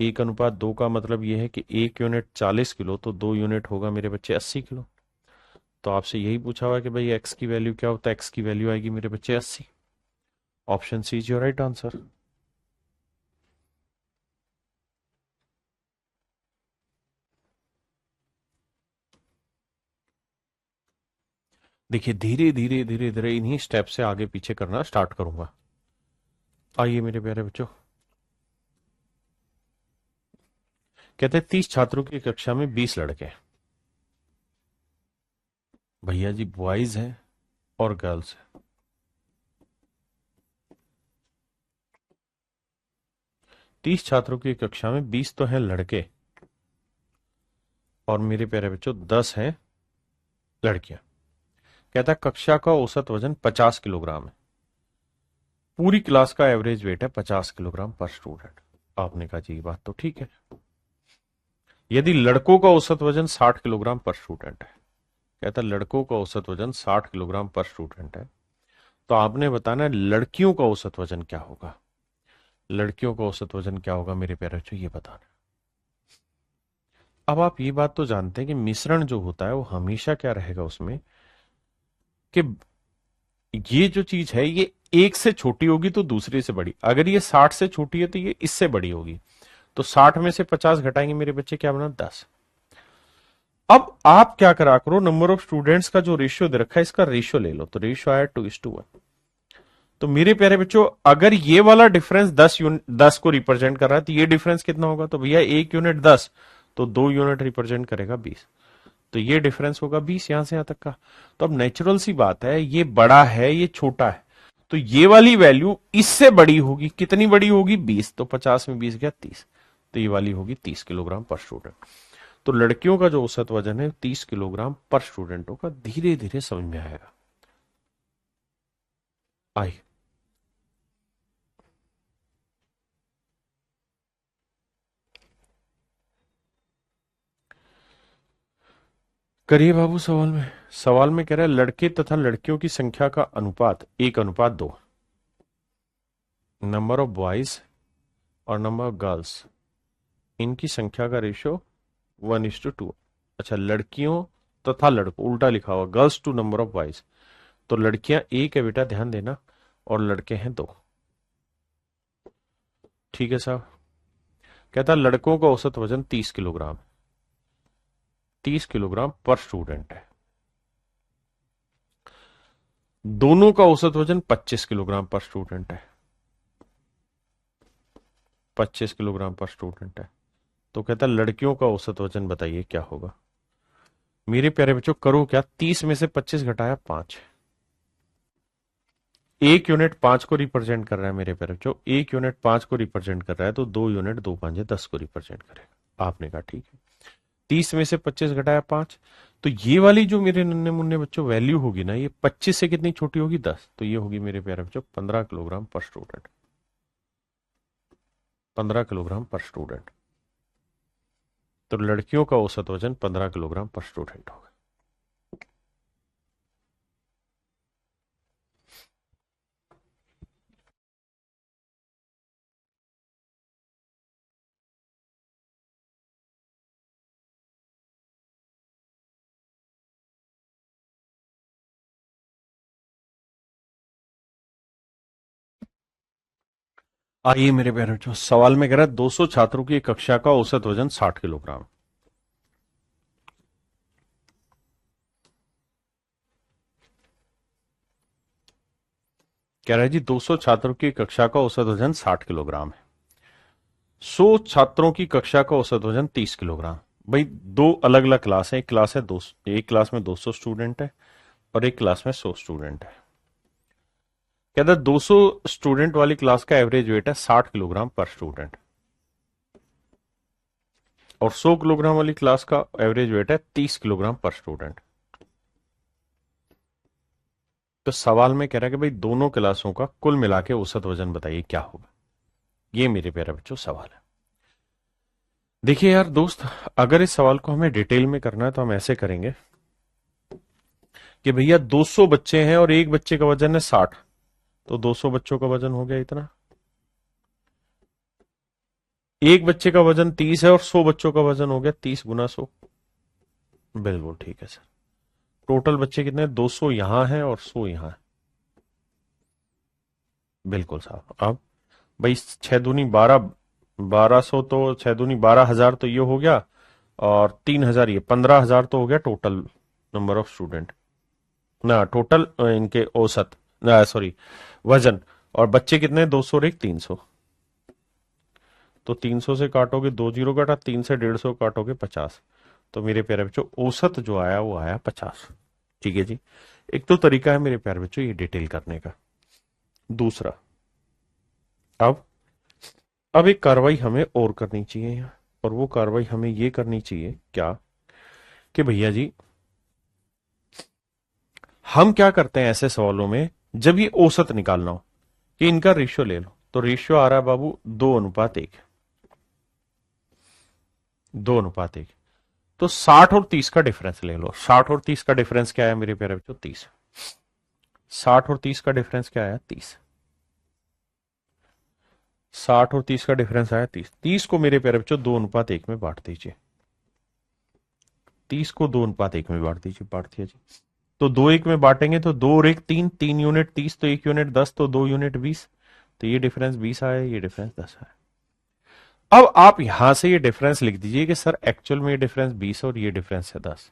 1:2 का मतलब यह है कि 1 यूनिट 40 किलो, तो 2 यूनिट होगा मेरे बच्चे 80 किलो। तो आपसे यही पूछा हुआ कि भाई एक्स की वैल्यू क्या होता है, एक्स की वैल्यू आएगी मेरे बच्चे 80। Option C is your right answer. देखिए धीरे धीरे धीरे धीरे इन्हीं स्टेप से आगे पीछे करना स्टार्ट करूंगा। आइए मेरे प्यारे बच्चों, कहते हैं 30 छात्रों की कक्षा में 20 लड़के हैं। भैया जी बॉयज हैं और गर्ल्स हैं। 30 छात्रों की कक्षा में 20 तो हैं लड़के और मेरे प्यारे बच्चों 10 हैं लड़कियां। कहता है कक्षा का औसत वजन 50 किलोग्राम है। पूरी क्लास का एवरेज वेट है 50 किलोग्राम पर स्टूडेंट। आपने कहा जी बात तो ठीक है। यदि लड़कों का औसत वजन 60 किलोग्राम पर स्टूडेंट है, कहता है लड़कों का औसत वजन 60 किलोग्राम पर स्टूडेंट है, तो आपने बताना है लड़कियों का औसत वजन क्या होगा। लड़कियों का औसत वजन क्या होगा मेरे प्यारे बच्चों, ये बताना। अब आप ये बात तो जानते हैं कि मिश्रण जो होता है वो हमेशा क्या रहेगा उसमें कि ये जो चीज है ये एक से छोटी होगी तो दूसरे से बड़ी। अगर ये 60 से छोटी है तो ये इससे बड़ी होगी। तो 60 में से 50 घटाएंगे मेरे बच्चे, क्या बना 10। अब आप क्या करा करो, नंबर ऑफ स्टूडेंट्स का जो रेशियो दे रखा है इसका रेशियो ले लो। तो रेशियो आया 2:1। तो मेरे प्यारे बच्चों अगर ये वाला डिफरेंस 10 को रिप्रेजेंट कर रहा है तो ये डिफरेंस कितना होगा, तो भैया 1 यूनिट 10, तो 2 यूनिट रिप्रेजेंट करेगा 20। तो ये डिफरेंस होगा 20 यहां से यहां तक का। तो अब नेचुरल सी बात है, ये बड़ा है ये छोटा है, तो ये वाली वैल्यू इससे बड़ी होगी। कितनी बड़ी होगी 20, तो 50 में 20 गया 30, तो ये वाली होगी 30 किलोग्राम पर स्टूडेंट। तो लड़कियों का जो औसत वजन है 30 किलोग्राम पर स्टूडेंट होगा। धीरे धीरे समझ में आएगा। आई करिए बाबू सवाल में। सवाल में कह रहा है लड़के तथा लड़कियों की संख्या का अनुपात 1:2। नंबर ऑफ बॉयज और नंबर ऑफ गर्ल्स, इनकी संख्या का रेशियो 1:2। अच्छा लड़कियों तथा लड़कों उल्टा लिखा हुआ, girls to number of boys. तो लड़कियां एक है बेटा, ध्यान देना, और लड़के हैं 2। ठीक है साहब। कहता लड़कों का औसत वजन 30 किलोग्राम, 30 किलोग्राम पर स्टूडेंट है। दोनों का औसत वजन 25 किलोग्राम पर स्टूडेंट है, 25 किलोग्राम पर स्टूडेंट है। तो कहता लड़कियों का औसत वजन बताइए क्या होगा। मेरे प्यारे बच्चों करो क्या, 30 में से 25 घटाया 5। 1 यूनिट 5 को रिप्रेजेंट कर रहा है मेरे प्यारे बच्चों, 1 यूनिट 5 को रिप्रेजेंट कर रहा है, तो 2 यूनिट 2 5 10 को रिप्रेजेंट करेगा। आपने कहा ठीक है। 30 में से 25 घटाया 5, तो ये वाली जो मेरे नन्हे मुन्ने बच्चों वैल्यू होगी ना, ये 25 से कितनी छोटी होगी 10, तो ये होगी मेरे प्यारे बच्चों 15 किलोग्राम पर स्टूडेंट। 15 किलोग्राम पर स्टूडेंट। तो लड़कियों का औसत वजन 15 किलोग्राम पर स्टूडेंट होगा। आइए मेरे प्यारे बच्चों, सवाल में कह रहा है 200 छात्रों की कक्षा का औसत वजन 60 किलोग्राम। कह रहा है जी 200 छात्रों की कक्षा का औसत वजन 60 किलोग्राम है। 100 छात्रों की कक्षा का औसत वजन 30 किलोग्राम। भाई दो अलग अलग क्लास है, एक क्लास है एक क्लास में 200 स्टूडेंट है और एक क्लास में 100 स्टूडेंट है। कहता है 200 स्टूडेंट वाली क्लास का एवरेज वेट है 60 किलोग्राम पर स्टूडेंट। और 100 किलोग्राम वाली क्लास का एवरेज वेट है 30 किलोग्राम पर स्टूडेंट। तो सवाल में कह रहा है कि भाई दोनों क्लासों का कुल मिला के औसत वजन बताइए क्या होगा। ये मेरे प्यारे बच्चों सवाल है। देखिए यार दोस्त, अगर इस सवाल को हमें डिटेल में करना है तो हम ऐसे करेंगे कि भैया 200 बच्चे हैं और एक बच्चे का वजन है 60, तो 200 बच्चों का वजन हो गया इतना। एक बच्चे का वजन 30 है और 100 बच्चों का वजन हो गया 30 गुना 100। बिल्कुल ठीक है सर। टोटल बच्चे कितने, 200 यहां है और 100 यहां है। बिल्कुल साहब। अब भाई 6 दूनी 12, 1200 तो 6 दूनी 12,000 तो ये हो गया, और 3,000 ये 15,000 तो हो गया टोटल नंबर ऑफ स्टूडेंट ना, टोटल इनके औसत ना, सॉरी वजन। और बच्चे कितने, 200 और एक 300। तो 300 से काटोगे 2 जीरो काटा, 3 से 150 काटोगे 50। तो मेरे प्यारे बच्चों औसत जो आया वो आया 50। ठीक है जी। एक तो तरीका है मेरे प्यारे बच्चों ये डिटेल करने का। दूसरा, अब अब एक कार्रवाई हमें और करनी चाहिए यहाँ, और वो कार्रवाई हमें ये करनी चाहिए क्या, कि भैया जी हम क्या करते हैं ऐसे सवालों में, जब ये औसत निकालना हो कि इनका रेशियो ले लो, तो रेशियो आ रहा है बाबू 2:1। 2:1। तो 60 और 30 का डिफरेंस ले लो। 60 और 30 का डिफरेंस क्या है मेरे प्यारे बच्चों, 30। 60 और 30 का डिफरेंस क्या आया, 30। 60 और 30 का डिफरेंस आया 30। 30 को मेरे प्यारे बच्चों 2:1 में बांट दीजिए। 30 को 2:1 में बांट दीजिए, बांट दिया जी। तो 2:1 में बांटेंगे तो 2 और 1 3, 3 यूनिट 30, तो 1 यूनिट 10, तो 2 यूनिट 20। तो ये डिफरेंस 20 आया, ये डिफरेंस 10 आया। अब आप यहां से ये डिफरेंस लिख दीजिए कि सर एक्चुअल में ये डिफरेंस 20 और ये डिफरेंस है 10।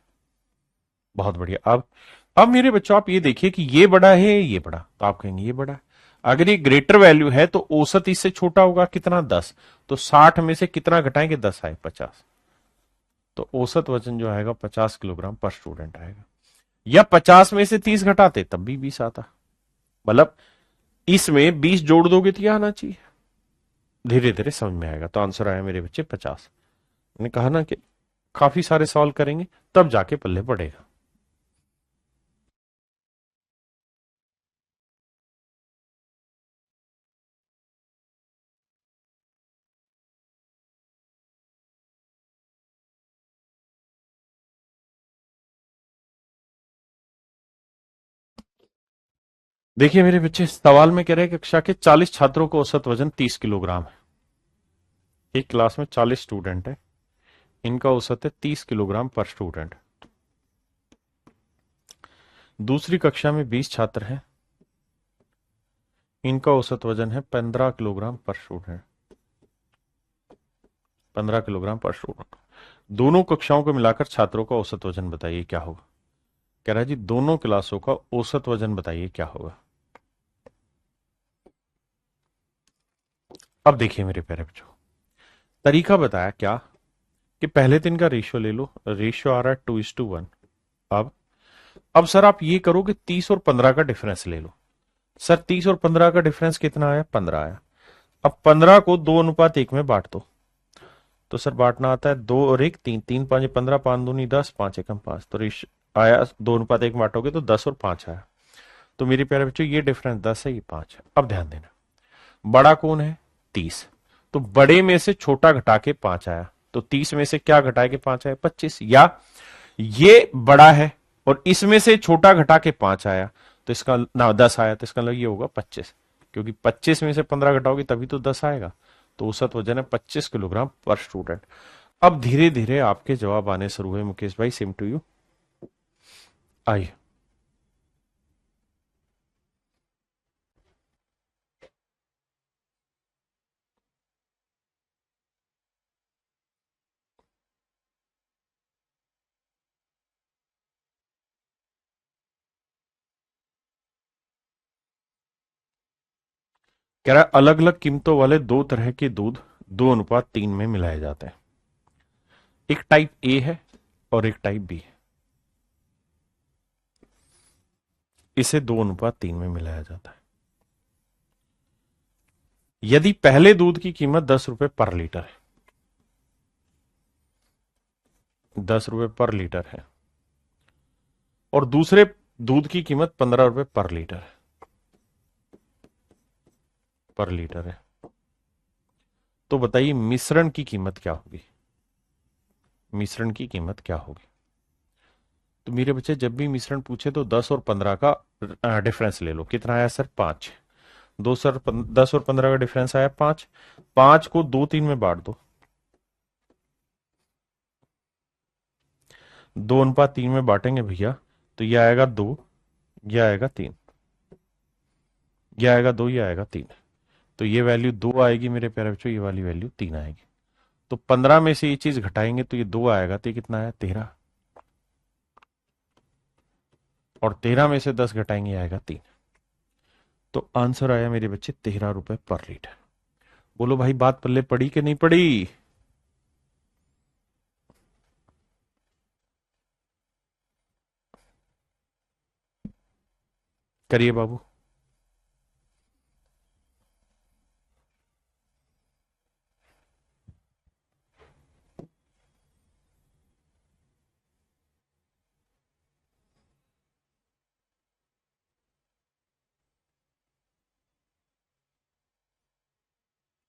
बहुत बढ़िया। अब मेरे बच्चों आप ये देखिए कि ये बड़ा है ये बड़ा, तो आप कहेंगे ये बड़ा है। अगर ये ग्रेटर वैल्यू है तो औसत इससे छोटा होगा कितना, 10। तो 60 में से कितना घटाएंगे, 10 आए, 50। तो औसत वजन जो आएगा 50 किलोग्राम पर स्टूडेंट आएगा। या 50 में से 30 घटाते तब भी 20 आता। मतलब इसमें 20 जोड़ दोगे तो यह आना चाहिए। धीरे धीरे समझ में आएगा। तो आंसर आया मेरे बच्चे 50। मैंने कहा ना कि काफी सारे सवाल करेंगे तब जाके पल्ले पड़ेगा। देखिए मेरे बच्चे, सवाल में कह रहे हैं कक्षा के 40 छात्रों को औसत वजन 30 किलोग्राम है। एक क्लास में 40 स्टूडेंट है, इनका औसत है 30 किलोग्राम पर स्टूडेंट। दूसरी कक्षा में 20 छात्र हैं, इनका औसत वजन है 15 किलोग्राम पर स्टूडेंट। 15 किलोग्राम पर स्टूडेंट। दोनों कक्षाओं को मिलाकर छात्रों का औसत वजन बताइए क्या होगा। कह रहा है जी दोनों क्लासों का औसत वजन बताइए क्या होगा। अब देखिए मेरे प्यारे बच्चों, तरीका बताया क्या, कि पहले दिन का रेशियो ले लो। रेशियो आ रहा है 2:1। अब सर आप ये करो कि 30 और 15 का डिफरेंस ले लो। सर 30 और 15 का डिफरेंस कितना आया, 15 आया। अब 15 को 2:1 में बांट दो। तो सर बांटना आता है 2 और 1 3, 3 5 15, 5 दूनी 10, 5 एकम 5। तो रेश आया 2:1 बांटोगे तो 10 और 5 आया। तो मेरे प्यारे बच्चों ये डिफरेंस 10 है, ये 5 है। अब ध्यान देना, बड़ा कौन है, 30। तो बड़े में से छोटा घटा के 5 आया। तो 30 में से क्या घटा के 5 आया, 25। या ये बड़ा है और इसमें से छोटा घटा के 5 आया, तो इसका ना 10 आया, तो इसका मतलब ये होगा 25। क्योंकि 25 में से 15 घटाओगे तभी तो 10 आएगा। तो औसत वजन है 25 किलोग्राम पर स्टूडेंट। अब धीरे धीरे आपके जवाब आने शुरू हुए मुकेश भाई। Same to you. आइए। कह रहा है अलग अलग कीमतों वाले दो तरह के दूध 2:3 में मिलाए जाते हैं। एक टाइप ए है और एक टाइप बी है। इसे 2:3 में मिलाया जाता है। यदि पहले दूध की कीमत 10 रुपए पर लीटर है, 10 रुपए पर लीटर है, और दूसरे दूध की कीमत 15 रुपए पर लीटर है, पर लीटर है। तो बताइए मिश्रण की कीमत क्या होगी, मिश्रण की कीमत क्या होगी? तो मेरे बच्चे जब भी मिश्रण पूछे तो 10 और 15 का डिफरेंस ले लो। कितना आया सर? 5। 10 और 15 का डिफरेंस आया 5। 5 को 2 3 में बांट दो, 2:3 में बांटेंगे भैया, तो ये आएगा 2, ये आएगा 3, ये आएगा 2, ये आएगा 3। तो ये वैल्यू 2 आएगी मेरे प्यारे बच्चों, ये वाली वैल्यू 3 आएगी। तो 15 में से ये चीज घटाएंगे तो ये 2 आएगा, तो ये कितना आया? 13। और 13 में से 10 घटाएंगे आएगा 3। तो आंसर आया मेरे बच्चे 13 रुपए पर लीटर। बोलो भाई बात पल्ले पड़ी कि नहीं पड़ी? करिए बाबू।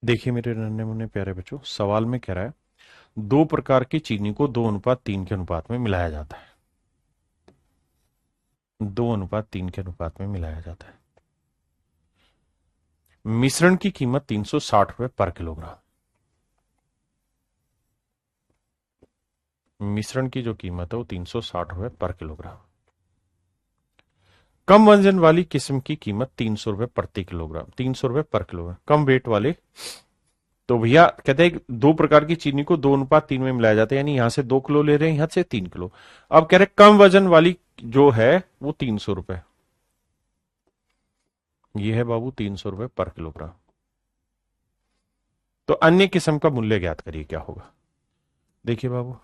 देखिए मेरे नन्हे मुन्ने प्यारे बच्चों, सवाल में कह रहा है 2 प्रकार की चीनी को 2:3 के अनुपात में मिलाया जाता है। 2:3 के अनुपात में मिलाया जाता है। मिश्रण की कीमत 360 रुपए पर किलोग्राम। मिश्रण की जो कीमत है वो 360 रुपए पर किलोग्राम। कम वजन वाली किस्म की कीमत 300 रुपए प्रति किलोग्राम। 300 रुपए पर किलोग्राम। कम वेट वाले, तो भैया कहते हैं 2 प्रकार की चीनी को 2:3 में मिलाया जाता है, यानी यहां से 2 किलो ले रहे हैं, यहां से 3 किलो। अब कह रहे कम वजन वाली जो है वो 300 रुपए। ये है बाबू 300 रुपए पर किलोग्राम। तो अन्य किस्म का मूल्य ज्ञात करिए क्या होगा। देखिए बाबू,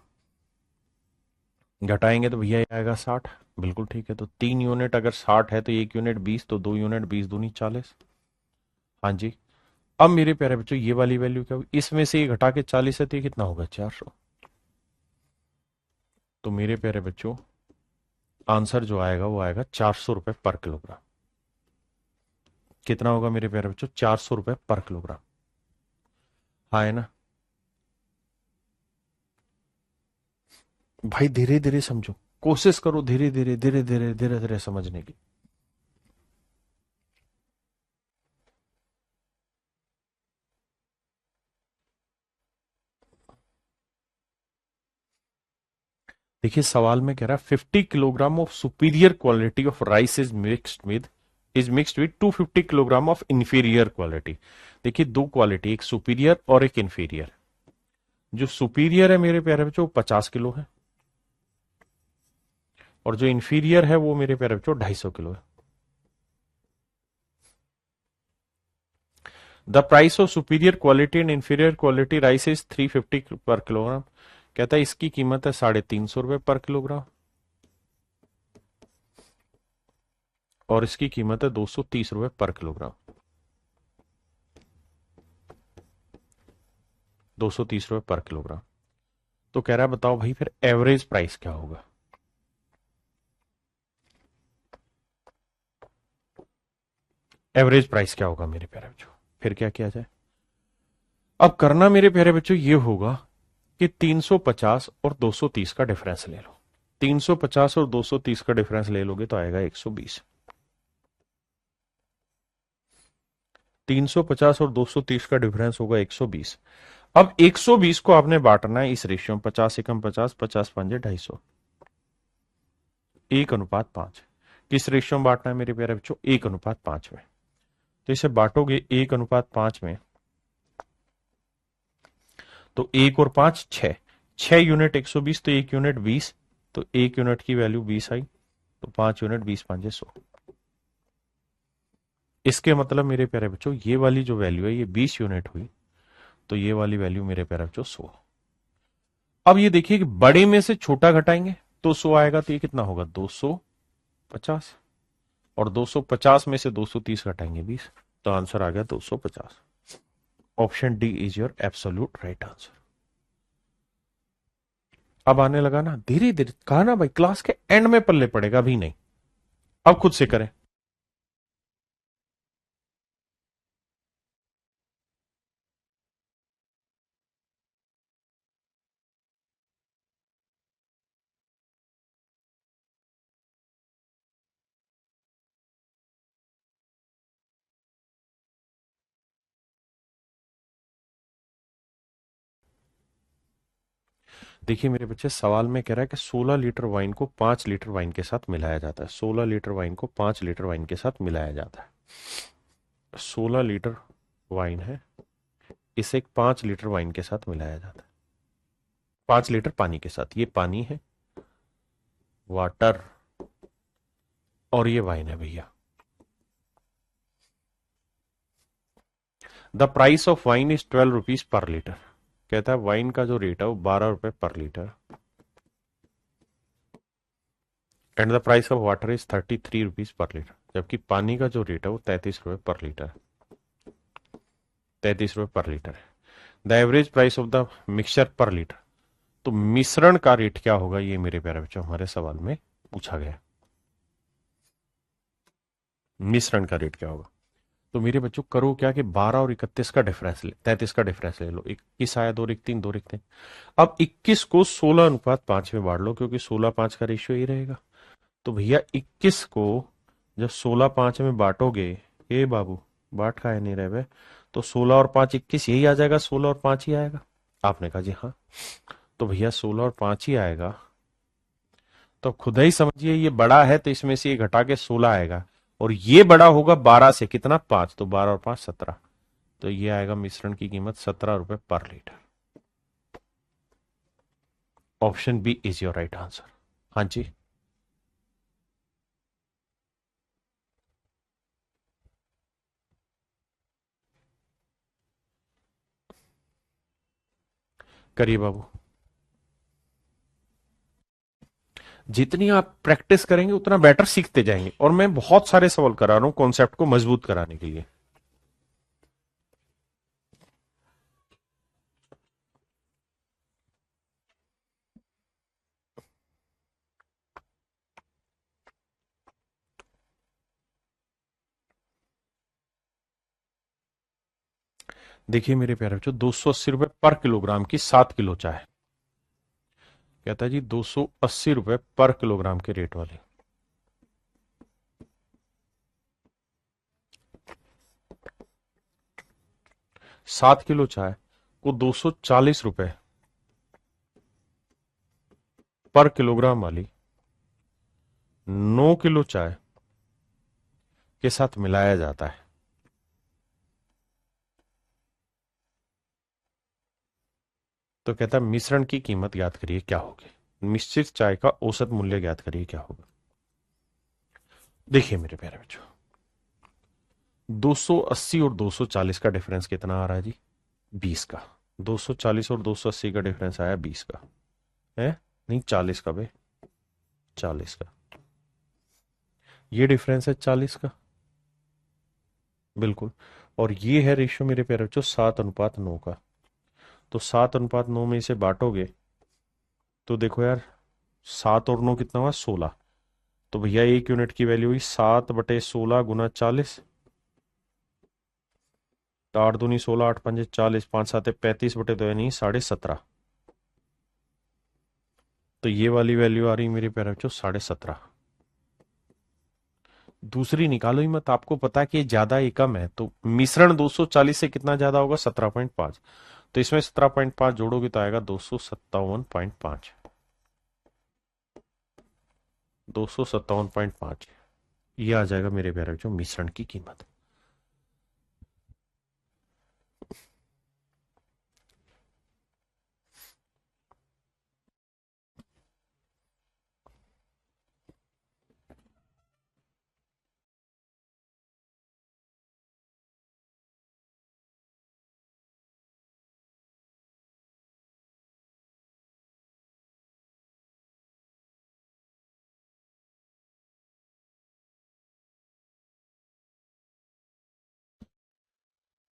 घटाएंगे तो भैया ये आएगा 60। बिल्कुल ठीक है। तो 3 यूनिट अगर 60 है तो 1 यूनिट 20, तो 2 यूनिट 20 दूनी 40। हाँ जी। अब मेरे प्यारे बच्चों ये वाली वैल्यू क्या होगी? इसमें से ये घटा के 40 है तो ये कितना होगा? 400। तो मेरे प्यारे बच्चों आंसर जो आएगा वो आएगा 400 रुपए पर किलोग्राम। कितना होगा मेरे प्यारे बच्चों? 400 रुपए पर किलोग्राम। हाँ है ना भाई? धीरे धीरे समझो, कोशिश करो धीरे धीरे धीरे धीरे धीरे धीरे समझने की। देखिए सवाल में कह रहा है 50 kilogram of superior quality of rice is mixed with 250 kilogram of inferior quality. देखिए दो क्वालिटी, एक सुपीरियर और एक इंफीरियर। जो सुपीरियर है मेरे प्यारे बच्चों 50 किलो है, और जो इंफीरियर है वो मेरे प्यारे बच्चों 250 किलो है। The price of superior quality and inferior quality rice is 350 पर किलोग्राम। कहता है इसकी कीमत है 350 रुपए पर किलोग्राम, और इसकी कीमत है 230 रुपए पर किलोग्राम। 230 रुपए पर किलोग्राम। तो कह रहा है बताओ भाई फिर एवरेज प्राइस क्या होगा? एवरेज प्राइस क्या होगा मेरे प्यारे बच्चों? फिर क्या किया जाए? अब करना मेरे प्यारे बच्चों ये होगा कि 350 और 230 का डिफरेंस ले लो। 350 और 230 का डिफरेंस ले लोगे तो आएगा 120। 350 और 230 का डिफरेंस होगा 120। अब 120 को आपने बांटना है इस रेशियो में, 50 एकम 50, 50 पंजे 250, 1:5। किस रेशियो में बांटना है मेरे प्यारे बच्चों? 1:5 में। तो इसे बांटोगे 1:5 में, तो 1 और 5 6। 6 यूनिट 120, तो 1 यूनिट 20, तो 1 यूनिट की वैल्यू 20 आई, तो 5 यूनिट 20 पंजे 100। इसके मतलब मेरे प्यारे बच्चों ये वाली जो वैल्यू है ये 20 यूनिट हुई, तो ये वाली वैल्यू मेरे प्यारे बच्चों 100। अब ये देखिए कि बड़े में से छोटा घटाएंगे तो 100 आएगा, तो ये कितना होगा? 250। और 250 में से 230 घटाएंगे 20, तो आंसर आ गया 250। Option D is your absolute right answer. अब आने लगा ना धीरे धीरे, कहा ना भाई क्लास के एंड में पल्ले पड़ेगा, अभी नहीं। अब खुद से करें। देखिए मेरे बच्चे, सवाल में कह रहा है कि 16 लीटर वाइन को 5 लीटर वाइन के साथ मिलाया जाता है। 16 लीटर वाइन को 5 लीटर वाइन के साथ मिलाया जाता है। 16 लीटर वाइन है, इसे एक 5 लीटर वाइन के साथ मिलाया जाता है। 5 लीटर पानी के साथ, ये पानी है, वाटर, और ये वाइन है भैया। The price of wine is 12 rupees per litre. कहता है वाइन का जो रेट है वो 12 रुपए पर litre, and the price of water is 33 rupees per litre. जबकि पानी का जो रेट है वो 33 रुपए पर लीटर, 33 रुपए पर लीटर है। The average price of the mixture पर लीटर। तो मिश्रण का रेट क्या होगा, ये मेरे प्यारे बच्चों हमारे सवाल में पूछा गया। मिश्रण का रेट क्या होगा? तो मेरे बच्चों करो क्या कि 12 और 31 का डिफरेंस ले, 33 का डिफरेंस ले लो। 21 आया, 2 एक 3, 2 एक 3। अब 21 को 16:5 में बांट लो, क्योंकि 16:5 का रेशियो ही रहेगा। तो भैया 21 को जब 16:5 में बांटोगे, ए बाबू बांट का है नहीं रहे, तो 16 और 5 21, यही आ जाएगा, 16 और 5 ही आएगा। आपने कहा जी हाँ। तो भैया 16 और 5 ही आएगा। तो खुद ही समझिए, ये बड़ा है तो इसमें से ये घटा के 16 आएगा, और ये बड़ा होगा 12 से, कितना 5, तो 12 और 5 17। तो ये आएगा मिश्रण की कीमत 17 रुपए पर litre. Option B is your right answer. हाँ जी। करिए बाबू। जितनी आप प्रैक्टिस करेंगे उतना बेटर सीखते जाएंगे, और मैं बहुत सारे सवाल करा रहा हूं कॉन्सेप्ट को मजबूत कराने के लिए। देखिए मेरे प्यारे बच्चों, 280 रुपए पर किलोग्राम की 7 किलो चाय। कहता है जी 280 रुपए पर किलोग्राम के रेट वाली 7 किलो चाय को 240 रुपए पर किलोग्राम वाली 9 किलो चाय के साथ मिलाया जाता है। तो कहता है मिश्रण की कीमत ज्ञात करिए क्या होगी, निश्चित चाय का औसत मूल्य ज्ञात करिए क्या होगा। देखिए मेरे प्यारे बच्चों, 280 और 240 का डिफरेंस कितना आ रहा है जी? 20 का। 240 और 280 का डिफरेंस आया 20 का, है नहीं 40 का बे, 40 का। ये डिफरेंस है 40 का, बिल्कुल। और ये है रेशियो मेरे प्यारे बच्चों 7:9 का। तो 7:9 में इसे बांटोगे तो देखो यार, 7 और 9 कितना हुआ? 16। तो भैया 1 यूनिट की वैल्यू हुई 7/16 × 40। तो 8 दूनी 16, 8 पंजे 40, 5 7 35 बटे 2 यानी 17.5। तो ये वाली वैल्यू आ रही मेरे प्यारे बच्चों 17.5। दूसरी निकालो ही मत, आपको पता है कि ये ज्यादा ये कम है, तो मिश्रण 240 से कितना ज्यादा होगा? 17.5। तो इसमें 17.5 जोड़ोगे तो आएगा 257.5। 257.5 ये आ जाएगा मेरे प्यारे बच्चों मिश्रण की कीमत।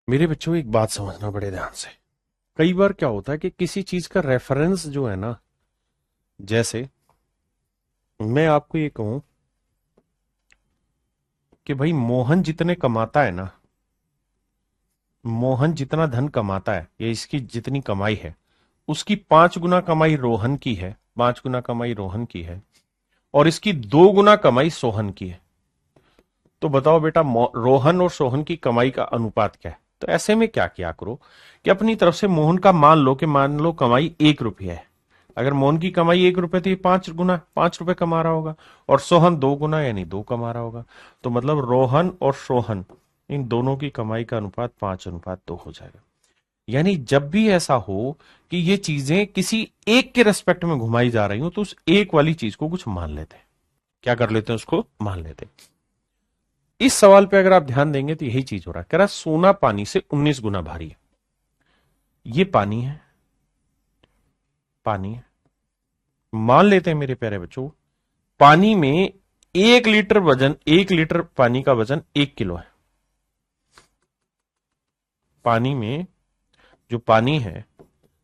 मेरे बच्चों एक बात समझना बड़े ध्यान से। कई बार क्या होता है कि किसी चीज का रेफरेंस जो है ना, जैसे मैं आपको ये कहूं कि भाई मोहन जितने कमाता है ना, मोहन जितना धन कमाता है या इसकी जितनी कमाई है, उसकी 5 गुना कमाई रोहन की है, 5 गुना कमाई रोहन की है, और इसकी 2 गुना कमाई सोहन की है। तो बताओ बेटा, रोहन और सोहन की कमाई का अनुपात क्या है? तो ऐसे में क्या किया करो कि अपनी तरफ से मोहन का मान लो कमाई 1 रुपया है। अगर मोहन की कमाई 1 रुपये, तो ये 5 गुना 5 रुपए कमा रहा होगा, और सोहन 2 गुना यानी 2 कमा रहा होगा। तो मतलब रोहन और सोहन इन दोनों की कमाई का अनुपात 5:2 हो जाएगा। यानी जब भी ऐसा हो कि ये चीजें किसी एक के रेस्पेक्ट में घुमाई जा रही हो, तो उस एक वाली चीज को कुछ मान लेते हैं। क्या कर लेते हैं? उसको मान लेते हैं। इस सवाल पे अगर आप ध्यान देंगे तो यही चीज हो रहा है। कह रहा सोना पानी से 19 गुना भारी है। ये पानी है, पानी है। मान लेते हैं मेरे प्यारे बच्चों, पानी में 1 लीटर वजन, 1 लीटर पानी का वजन 1 किलो है। पानी में जो पानी है,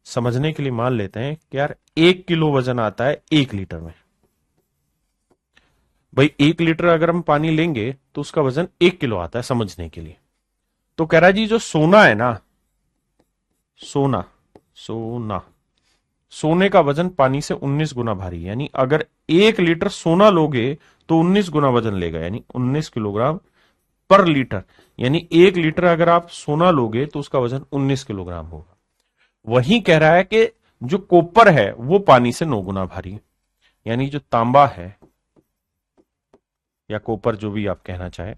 समझने के लिए मान लेते हैं कि यार 1 किलो वजन आता है 1 लीटर में। भाई 1 लीटर अगर हम पानी लेंगे तो उसका वजन 1 किलो आता है, समझने के लिए। तो कह रहा है जी जो सोना है ना, सोना, सोना, सोने का वजन पानी से 19 गुना भारी है। यानी अगर 1 लीटर सोना लोगे तो 19 गुना वजन लेगा, यानी 19 किलोग्राम पर लीटर। यानी 1 लीटर अगर आप सोना लोगे तो उसका वजन 19 किलोग्राम होगा। वही कह रहा है कि जो कॉपर है वो पानी से 9 गुना भारी है। यानी जो तांबा है या कॉपर, जो भी आप कहना चाहे,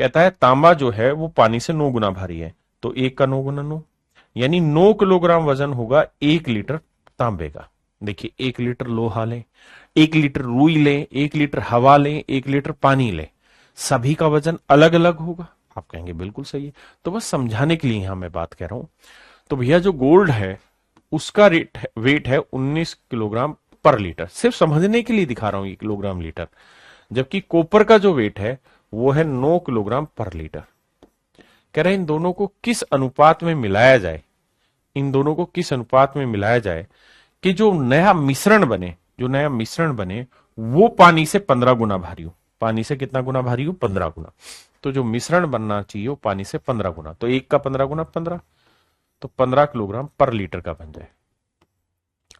कहता है तांबा जो है वो पानी से 9 गुना भारी है। तो 1 का 9 गुना 9, यानी 9 किलोग्राम वजन होगा 1 लीटर तांबे का। देखिए, 1 लीटर लोहा लें, 1 लीटर रुई लें, 1 लीटर हवा लें, 1 लीटर पानी लें, सभी का वजन अलग अलग होगा। आप कहेंगे बिल्कुल सही है। तो बस समझाने के लिए यहां मैं बात कह रहा हूं। तो भैया जो गोल्ड है उसका वेट है 19 किलोग्राम पर लीटर। सिर्फ समझने के लिए दिखा रहा हूं ये किलोग्राम लीटर। जबकि कॉपर का जो वेट है वो है 9 किलोग्राम पर लीटर। कह रहे हैं इन दोनों को किस अनुपात में मिलाया जाए, इन दोनों को किस अनुपात में मिलाया जाए कि जो नया मिश्रण बने, जो नया मिश्रण बने वो पानी से 15 गुना भारी हो। पानी से कितना गुना भारी हो? 15 गुना। तो जो मिश्रण बनना चाहिए वो पानी से 15 गुना। तो 1 का 15 गुना 15, तो 15 किलोग्राम पर लीटर का बन जाए।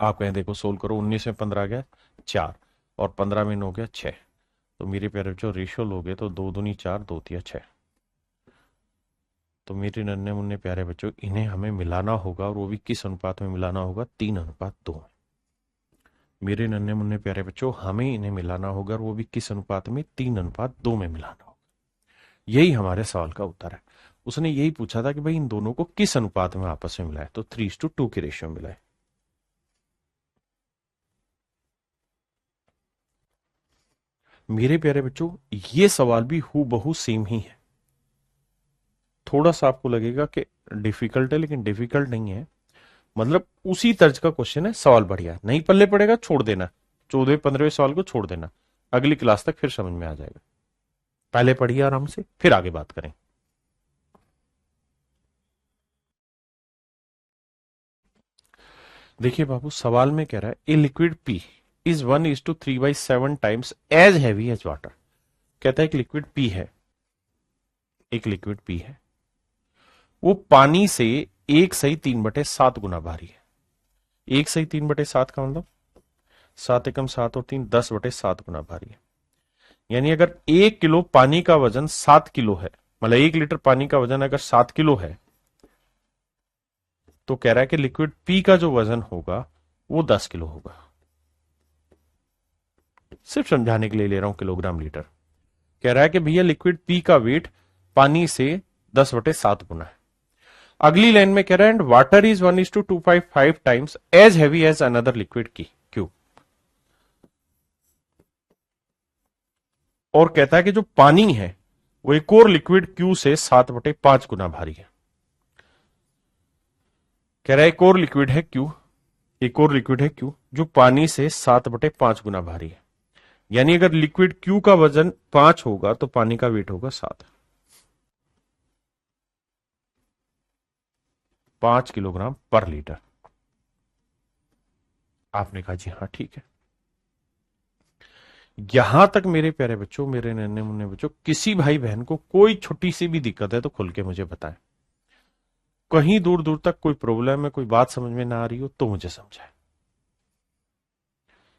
आप कहें देखो सोल्व करो, 19 में 15 आ गया 4, और 15 में 9 गया 6। तो मेरे प्यारे जो रेशियो लोगे तो 2 दूनी 4, 2 तिया 6। तो मेरे नन्हे मुन्ने प्यारे बच्चों, इन्हें हमें मिलाना होगा, और वो भी किस अनुपात में मिलाना होगा? 3:2। मेरे नन्हे मुन्ने प्यारे बच्चों, हमें इन्हें मिलाना होगा, और वो भी किस अनुपात में? 3:2 में मिलाना होगा। यही हमारे सवाल का उत्तर है। उसने यही पूछा था कि भाई इन दोनों को किस अनुपात में आपस में मिलाए, तो 3:2 की रेशियो मिलाए। मेरे प्यारे बच्चों, ये सवाल भी हूबहू सेम ही है। थोड़ा सा आपको लगेगा कि डिफिकल्ट है, लेकिन डिफिकल्ट नहीं है। मतलब उसी तर्ज का क्वेश्चन है, सवाल बढ़िया है। नहीं पल्ले पड़ेगा छोड़ देना, 14वें 15वें सवाल को छोड़ देना, अगली क्लास तक फिर समझ में आ जाएगा। पहले पढ़िए आराम से, फिर आगे बात करें। देखिए बाबू, सवाल में कह रहा है a liquid P is 1:3/7 times as heavy as water. कहता है एक लिक्विड पी है, एक लिक्विड पी है, वो पानी से 1/3/7 गुना भारी है। 1/3/7 का मतलब 7 एकम 7 और 3 10/7 गुना भारी है। यानी अगर 1 किलो पानी का वजन 7 किलो है, मतलब 1 लीटर पानी का वजन अगर 7 किलो है, तो कह रहा है कि लिक्विड पी का जो वजन होगा वो 10 किलो होगा। सिर्फ समझाने के लिए ले रहा हूं किलोग्राम लीटर। कह रहा है कि भैया लिक्विड पी का वेट पानी से 10/7 गुना है। अगली लाइन में कह रहा है and water is 1:255 times as heavy as another liquid की क्यू। और कहता है कि जो पानी है वो एक और लिक्विड क्यू से 7/5 गुना भारी है। कह रहा है एक और लिक्विड है क्यू, एक और लिक्विड है क्यू जो पानी से 7/5 गुना भारी है। यानी अगर लिक्विड क्यू का वजन 5 होगा तो पानी का वेट होगा 7, 5 किलोग्राम पर लीटर। आपने कहा जी हाँ ठीक है। यहां तक मेरे प्यारे बच्चों, मेरे नन्हे मुन्ने बच्चों, किसी भाई बहन को कोई छोटी सी भी दिक्कत है तो खुल के मुझे बताएं। कहीं दूर दूर तक कोई प्रॉब्लम है, कोई बात समझ में ना आ रही हो तो मुझे समझाएं।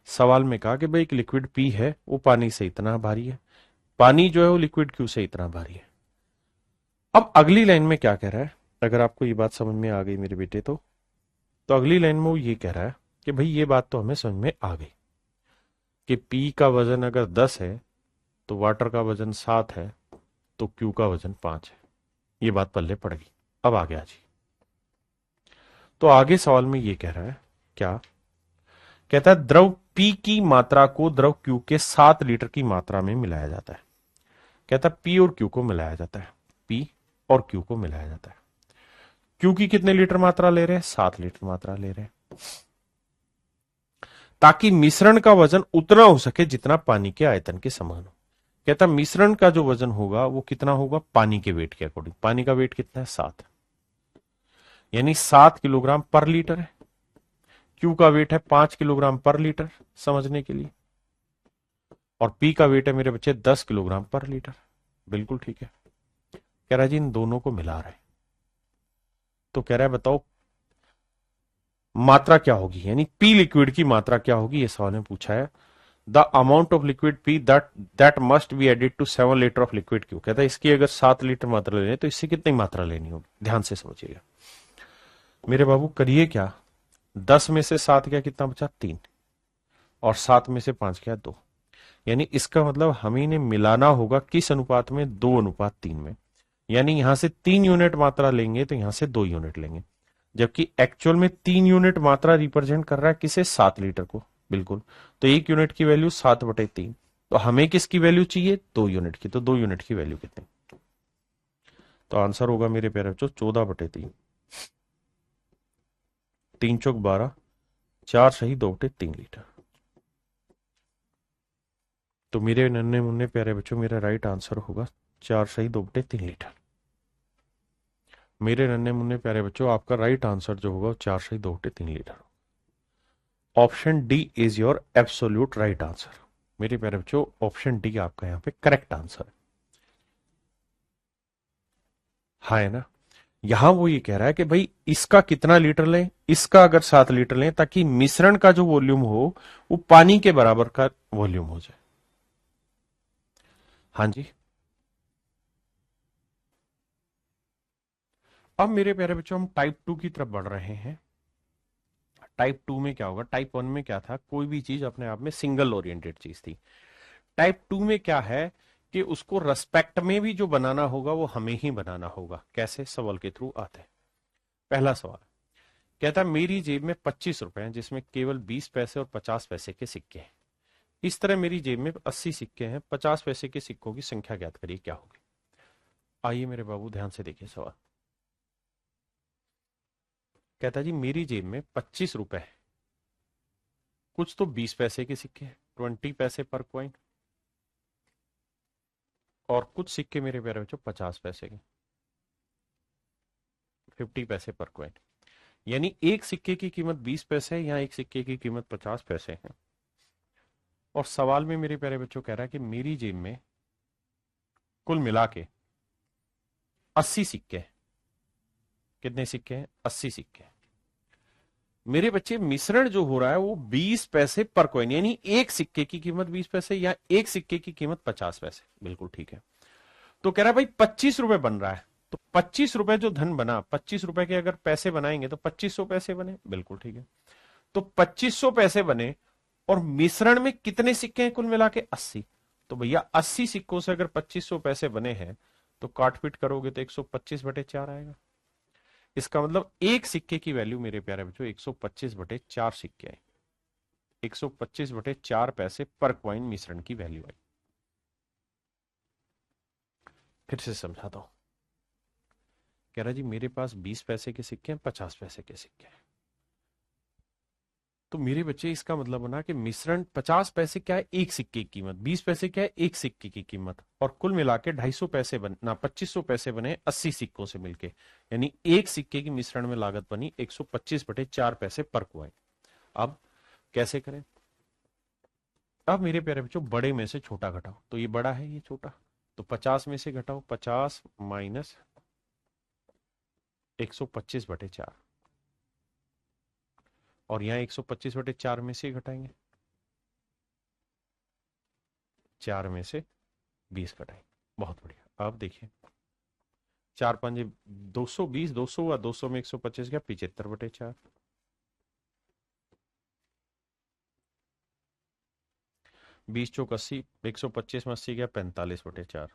सवाल में कहा कि भाई एक लिक्विड पी है, वो पानी से इतना भारी है, पानी जो है वो लिक्विड क्यू से इतना भारी है। अब अगली लाइन में क्या कह रहा है, अगर आपको ये बात समझ में आ गई मेरे बेटे तो अगली लाइन में वो ये कह रहा है कि भाई ये बात तो हमें समझ में आ गई कि पी का वजन अगर 10 है तो वाटर का वजन 7 है तो क्यू का वजन 5 है। ये बात पल्ले पड़ गई। अब आ गया जी, तो आगे सवाल में ये कह रहा है, क्या कहता है, द्रव पी की मात्रा को द्रव क्यू के 7 लीटर की मात्रा में मिलाया जाता है। कहता है पी और क्यू को मिलाया जाता है, पी और क्यू को मिलाया जाता है। क्यू की कितने लीटर मात्रा ले रहे हैं, 7 लीटर मात्रा ले रहे हैं, ताकि मिश्रण का वजन उतना हो सके जितना पानी के आयतन के समान हो। कहता मिश्रण का जो वजन होगा वो कितना होगा, पानी के वेट के अकॉर्डिंग। पानी का वेट कितना है, 7, यानी 7 किलोग्राम पर लीटर है। क्यू का वेट है 5 किलोग्राम पर लीटर, समझने के लिए। और पी का वेट है मेरे बच्चे 10 किलोग्राम पर लीटर। बिल्कुल ठीक है। कह रहा है जी इन दोनों को मिला रहे, तो कह रहा है बताओ मात्रा क्या होगी, यानी पी लिक्विड की मात्रा क्या होगी, ये सवाल में पूछा है। The amount of liquid P that must be added to 7 litre of liquid Q. कहता है इसकी अगर 7 लीटर मात्रा लेनी है तो इससे कितनी मात्रा लेनी होगी, ध्यान से समझिएगा मेरे बाबू। करिए क्या, 10 में से 7 गया कितना बचा, 3, और 7 में से 5 गया 2, यानी इसका मतलब हमें इन्हें मिलाना होगा किस अनुपात में, 2:3 में। यानी यहां से 3 यूनिट मात्रा लेंगे तो यहां से 2 यूनिट लेंगे, जबकि एक्चुअल में 3 यूनिट मात्रा रिप्रेजेंट कर रहा है किसे, 7 लीटर को। बिल्कुल, तो 1 यूनिट की वैल्यू 7/3, तो हमें किसकी वैल्यू चाहिए, 2 यूनिट की, तो 2 यूनिट की वैल्यू कितनी, तो आंसर होगा मेरे प्यारे बच्चों 14/3। 3 चौक 12, 4 सही 2/3 लीटर। तो मेरे नन्हे मुन्ने प्यारे बच्चों मेरा राइट आंसर होगा 4 सही 2/3 लीटर। मेरे नन्हे मुन्ने प्यारे बच्चों आपका राइट आंसर जो होगा 4 सही 2/3 litre. Option D is your absolute right answer. मेरे प्यारे बच्चों ऑप्शन डी आपका यहां पे करेक्ट आंसर है। हाँ है ना। यहां वो ये कह रहा है कि भाई इसका कितना लीटर लें, इसका अगर 7 लीटर लें, ताकि मिश्रण का जो वॉल्यूम हो वो पानी के बराबर का वॉल्यूम हो जाए। हाँ जी। अब मेरे प्यारे बच्चों हम टाइप 2 की तरफ बढ़ रहे हैं। टाइप 2 में क्या होगा, टाइप 1 में क्या था, कोई भी चीज अपने आप में सिंगल ओरिएंटेड चीज थी। टाइप 2 में क्या है कि उसको रेस्पेक्ट में भी जो बनाना होगा वो हमें ही बनाना होगा। कैसे, सवाल के थ्रू आते हैं। पहला सवाल कहता है मेरी जेब में 25 रुपए हैं जिसमें केवल 20 पैसे और 50 पैसे के सिक्के हैं। इस तरह मेरी जेब में 80 सिक्के हैं, 50 पैसे के सिक्कों की संख्या ज्ञात करिए क्या होगी। आइए मेरे बाबू ध्यान से देखिए सवाल। कहता है जी मेरी जेब में 25 रुपए है, कुछ तो 20 पैसे के सिक्के हैं, 20 पैसे पर कॉइन, और कुछ सिक्के मेरे प्यारे बच्चों 50 पैसे के, 50 पैसे पर कॉइन। यानी एक सिक्के की कीमत 20 पैसे है, यहाँ एक सिक्के की कीमत 50 पैसे है। और सवाल में मेरे प्यारे बच्चों कह रहा है कि मेरी जेब में कुल मिला के 80 सिक्के हैं। कितने सिक्के हैं, 80 सिक्के हैं। मेरे बच्चे मिश्रण जो हो रहा है वो 20 पैसे पर कॉइन, यानी एक सिक्के की कीमत 20 पैसे या एक सिक्के की कीमत 50 पैसे। बिल्कुल ठीक है। तो कह रहा है भाई 25 रुपए बन रहा है, तो 25 रुपए जो धन बना, 25 रुपए के अगर पैसे बनाएंगे तो 2500 पैसे बने। बिल्कुल ठीक है। तो 2500 पैसे बने और मिश्रण में कितने सिक्के हैं कुल मिला के, 80। तो भैया 80 सिक्कों से अगर 2500 पैसे बने हैं तो काटपीट करोगे तो 125/4 आएगा। इसका मतलब एक सिक्के की वैल्यू मेरे प्यारे बच्चों 125/4 सिक्के है। 125/4 पैसे पर कॉइन मिश्रण की वैल्यू आई। फिर से समझाता हूं। कह रहा जी मेरे पास 20 पैसे के सिक्के हैं, 50 पैसे के सिक्के हैं। तो मेरे बच्चे इसका मतलब बना कि मिश्रण 50 पैसे क्या है, एक सिक्के की कीमत, 20 पैसे क्या है, एक सिक्के की कीमत, और कुल मिला के 250 पैसे बन ना 2500 पैसे बने 80 सिक्कों से मिलके। यानी एक सिक्के की मिश्रण में लागत बनी 125/4 पैसे पर कॉइन। अब कैसे करें? अब मेरे प्यारे बच्चों बड़े में से छोटा घटाओ, तो ये बड़ा है ये छोटा, तो 50 में से घटाओ, 50 माइनस 125/4, और यहाँ 125/4 में से घटाएंगे, 4 में से 20 घटाएंगे। बहुत बढ़िया। अब देखिए 4 5 220, 200 हुआ, 200 में 125 गया 75/4, 20 चौक 80, 125 में 80 गया 45/4,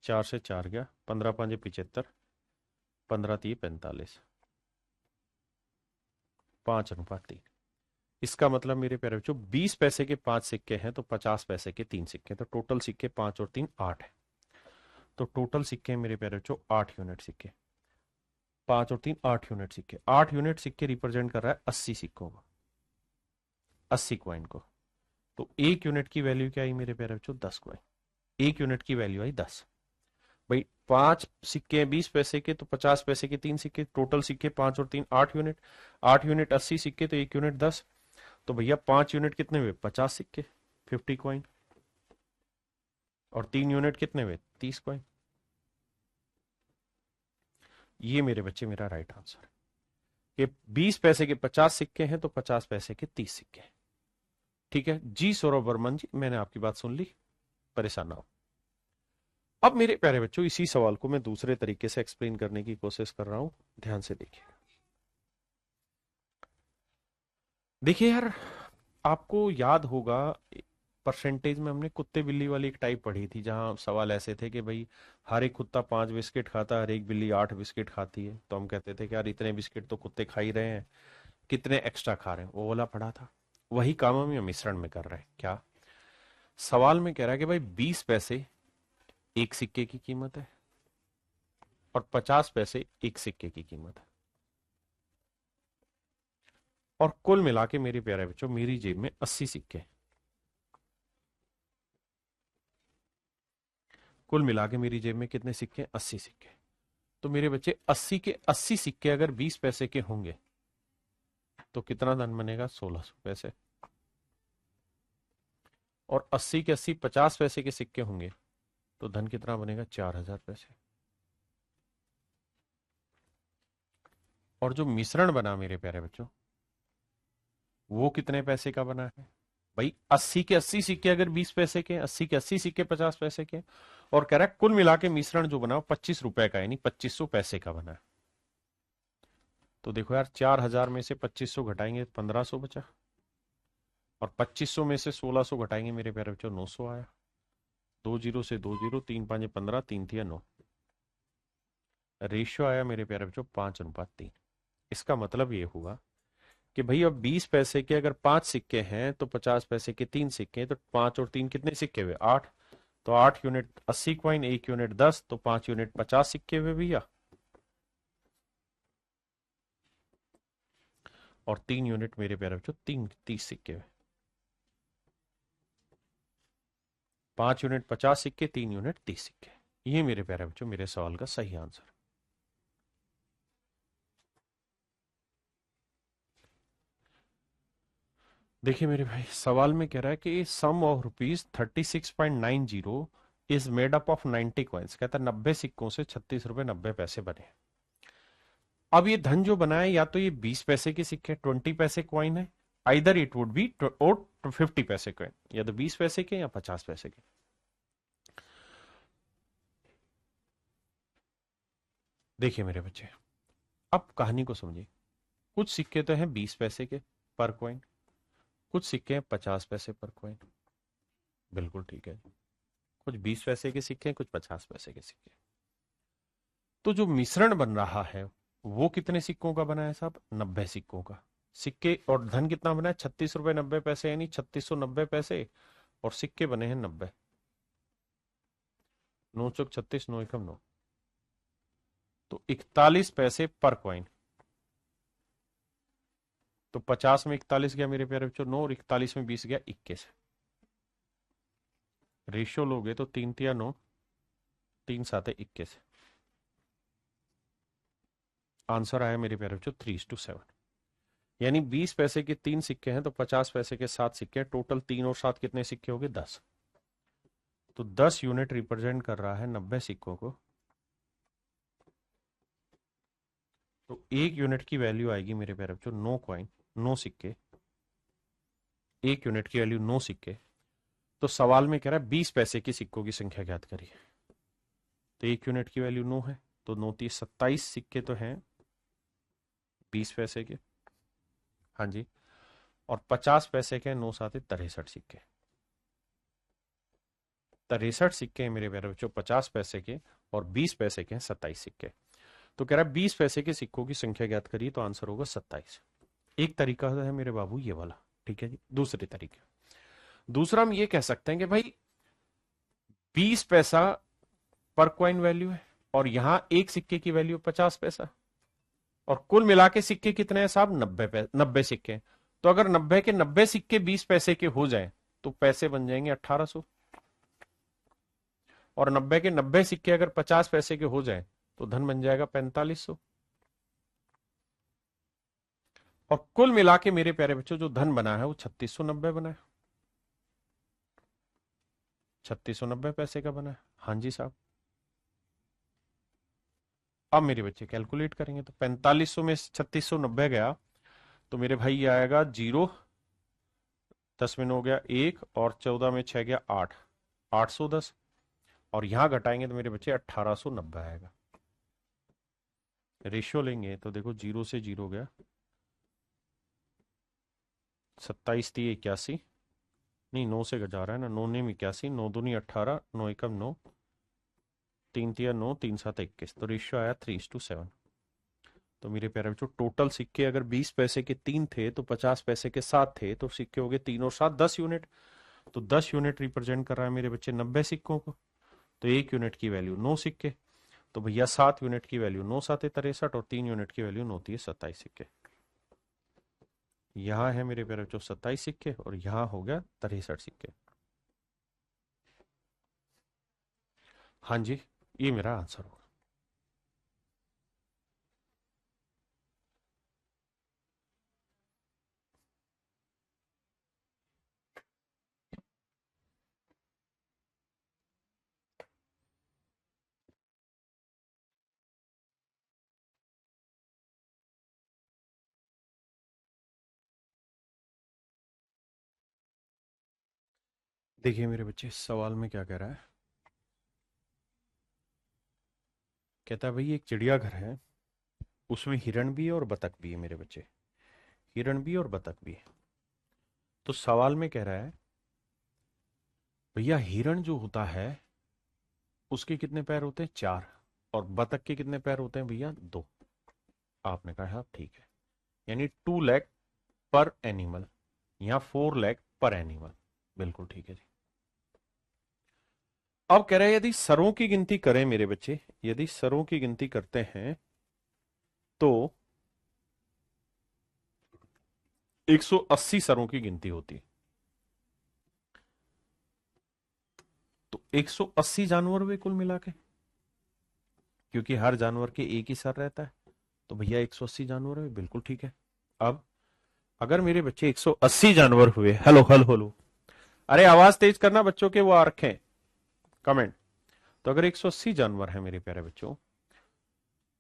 4 से 4 गया, 15 5 75, 15 3 45, 5:3। इसका मतलब मेरे प्यारे बच्चों 20 पैसे के 5 सिक्के हैं तो 50 पैसे के 3 सिक्के, तो टोटल सिक्के 5 और 3 8 है। तो टोटल सिक्के मेरे प्यारे बच्चों 8 यूनिट सिक्के, 5 और 3 8 यूनिट सिक्के। 8 यूनिट सिक्के रिप्रेजेंट कर रहा है 80 सिक्कों को, 80 क्वाइन को। तो 1 यूनिट की वैल्यू क्या आई मेरे प्यारे बच्चों? 10 क्वाइन। 1 यूनिट की वैल्यू आई 10। भाई 5 सिक्के 20 पैसे के, तो 50 पैसे के 3 सिक्के, टोटल सिक्के 5 और 3 8 यूनिट, 8 यूनिट 80 सिक्के, तो 1 यूनिट 10, तो भैया 5 यूनिट कितने हुए? 50 सिक्के, 50 क्वाइन, और 3 यूनिट कितने हुए? 30 क्वाइन। ये मेरे बच्चे मेरा राइट आंसर है कि 20 पैसे के 50 सिक्के हैं तो 50 पैसे के 30 सिक्के हैं। ठीक है जी सौरभ वर्मन जी, मैंने आपकी बात सुन ली, परेशान ना हो। अब मेरे प्यारे बच्चों इसी सवाल को मैं दूसरे तरीके से एक्सप्लेन करने की कोशिश कर रहा हूं, ध्यान से देखिए। देखिए यार, आपको याद होगा परसेंटेज में हमने कुत्ते बिल्ली वाली एक टाइप पढ़ी थी, जहां सवाल ऐसे थे कि भाई हर एक कुत्ता 5 बिस्किट खाता है, हर एक बिल्ली 8 बिस्किट खाती है, तो हम कहते थे कि यार इतने बिस्किट तो कुत्ते खा ही रहे हैं, कितने एक्स्ट्रा खा रहे हैं, वो वाला पढ़ा था। वही काम हम ये मिश्रण में कर रहे हैं। क्या सवाल में कह रहा है कि भाई 20 पैसे एक सिक्के की कीमत है और 50 पैसे एक सिक्के की कीमत है, और कुल मिला के मेरे प्यारे बच्चों मेरी जेब में 80 सिक्के, कुल मिला के मेरी जेब में कितने सिक्के? 80 सिक्के। तो मेरे बच्चे 80 के 80 सिक्के अगर 20 पैसे के होंगे तो कितना धन बनेगा? 1600 पैसे। और 80 के 80 50 पैसे के सिक्के होंगे तो धन कितना बनेगा? 4000 पैसे। और जो मिश्रण बना मेरे प्यारे बच्चों वो कितने पैसे का बना है? भाई 80 के 80 सिक्के अगर 20 पैसे के, 80 के 80 सिक्के 50 पैसे के, और कह रहा है कुल मिला के मिश्रण जो बना 25 रुपए का, यानी 2500 पैसे का बना है। तो देखो यार 4000 में से 2500 घटाएंगे 1500 बचा, और 2500 में से 1600 घटाएंगे मेरे प्यारे बच्चों 900 आया। 2 जीरो से 2 जीरो, 3 5 15, 3 थिया 9, रेशियो आया मेरे प्यारे बच्चों 5:3। इसका मतलब ये हुआ कि भाई अब 20 पैसे के अगर 5 सिक्के हैं तो 50 पैसे के 3 सिक्के हैं, तो 5 और 3 कितने सिक्के हुए? 8। तो 8 यूनिट 80 क्वाइन, 1 यूनिट 10, तो 5 यूनिट 50 सिक्के हुए भैया, और 3 यूनिट मेरे प्यारे बच्चों 30 सिक्के हुए। 5 यूनिट 50 सिक्के, 3 यूनिट 30 सिक्के। ये मेरे प्यारे बच्चों मेरे सवाल का सही आंसर। देखिए मेरे भाई सवाल में कह रहा है कि sum of ₹36.90 is made up of 90 coins. कहता है 90 सिक्कों से 36 रुपए 90 पैसे बने। अब ये धन जो बना है या तो ये 20 पैसे के सिक्के 20 पैसे कॉइन है, आइदर इट वुड बी और 50 पैसे कॉइन, या तो 20 पैसे के या 50 पैसे के। देखिए मेरे बच्चे अब कहानी को समझिए। कुछ सिक्के तो हैं 20 पैसे के पर कॉइन, कुछ सिक्के हैं 50 पैसे पर कॉइन, बिल्कुल ठीक है। कुछ 20 पैसे के सिक्के हैं, कुछ 50 पैसे के सिक्के। तो जो मिश्रण बन रहा है वो कितने सिक्कों का बना है साहब? 90 सिक्कों का। सिक्के और धन कितना बना है? 36 रुपए 90 पैसे, यानी 3690 पैसे, और सिक्के बने हैं 90। 9 चौक 36, 9 एकम 9, तो 41 पैसे पर कॉइन। तो 50 में 41 गया मेरे प्यारे बच्चों 9, और 41 में 20 गया 21। रेशियो लोगे तो 3 तिया 9, 3 7 21। आंसर आया मेरे प्यारे बच्चों 3:7। यानी 20 पैसे के 3 सिक्के हैं तो 50 पैसे के 7 सिक्के हैं, टोटल 3 और 7 कितने सिक्के हो गए? 10। तो 10 यूनिट रिप्रेजेंट कर रहा है 90 सिक्कों को। तो 1 यूनिट की वैल्यू आएगी मेरे प्यारे बच्चों 9 कॉइन, 9 सिक्के। 1 यूनिट की वैल्यू 9 सिक्के। तो सवाल में कह रहा है 20 पैसे की सिक्कों की संख्या ज्ञात करिए। तो 1 यूनिट की वैल्यू 9 है, तो 9 30 27 सिक्के तो हैं 20 पैसे के। हाँ जी। और 50 पैसे के 9 साथ 63 सिक्के। 63 सिक्के हैं मेरे प्यारे बच्चों 50 पैसे के, और 20 पैसे के हैं 27 सिक्के। तो कह रहा है 20 पैसे के सिक्कों की संख्या ज्ञात करिए, तो आंसर होगा 27। एक तरीका है मेरे बाबू ये वाला, ठीक है जी। दूसरे तरीके, दूसरा हम ये कह सकते हैं कि भाई 20 पैसा पर कॉइन वैल्यू है, और यहां एक सिक्के की वैल्यू 50 पैसा, और कुल मिला के सिक्के कितने हैं साहब? 90 सिक्के। तो अगर 90 के 90 सिक्के 20 पैसे के हो जाए तो पैसे बन जाएंगे 1800, और 90 के 90 सिक्के अगर 50 पैसे के हो जाए तो धन बन जाएगा 4500। और कुल मिला के मेरे प्यारे बच्चों जो धन बना है वो 3690 बना है। 3690 पैसे का बना है। हाँ जी साहब। अब मेरे बच्चे कैलकुलेट करेंगे तो 4500 में 3690 गया तो मेरे भाई ये आएगा 0, 10 में 9 हो गया 1, और 14 में 6 गया 8, 810। और यहां घटाएंगे तो मेरे बच्चे 1890 आएगा। रेशियो लेंगे तो देखो 0 से 0 गया, 27 थी 81, नहीं 9 से जा रहा है ना, 9 ने 81, 9 दूनी 18, 9 एकम 9, 3 तिया 9, 3 7 21। तो रेशियो आया 3:7। तो मेरे प्यारे बच्चों टोटल सिक्के अगर 20 पैसे के 3 थे तो 50 पैसे के 7 थे, तो सिक्के हो गए 3 और 7 10 यूनिट। तो 10 यूनिट रिप्रेजेंट कर रहा है मेरे बच्चे 90 सिक्कों को। तो 1 यूनिट की वैल्यू 9 सिक्के, तो भैया 7 यूनिट की वैल्यू 9 7 63, और 3 यूनिट की वैल्यू 9 3 27 सिक्के। यहां है मेरे प्यारे बच्चों 27 सिक्के, और यहां हो गया 63 सिक्के। हाँ जी, ये मेरा आंसर होगा। देखिए मेरे बच्चे इस सवाल में क्या कह रहा है, कहता है भाई एक चिड़ियाघर है, उसमें हिरण भी है और बतख भी है मेरे बच्चे। हिरण भी और बतख भी है। तो सवाल में कह रहा है भैया हिरण जो होता है उसके कितने पैर होते हैं? 4। और बतख के कितने पैर होते हैं भैया? 2। आपने कहा हाँ ठीक है, यानी 2 लेग पर एनिमल, यहां 4 लेग पर एनिमल। बिल्कुल ठीक है जी। अब कह रहे हैं यदि सरों की गिनती करें मेरे बच्चे, यदि सरों की गिनती करते हैं तो 180 सरों की गिनती होती है। तो 180 जानवर हुए कुल मिला के, क्योंकि हर जानवर के एक ही सर रहता है, तो भैया 180 जानवर हुए। बिल्कुल ठीक है। अब अगर मेरे बच्चे 180 जानवर हुए, हेलो हेलो हेलो, अरे आवाज तेज करना बच्चों के, वो आ रखे हैं कमेंट। तो अगर 180 जानवर है मेरे प्यारे बच्चों,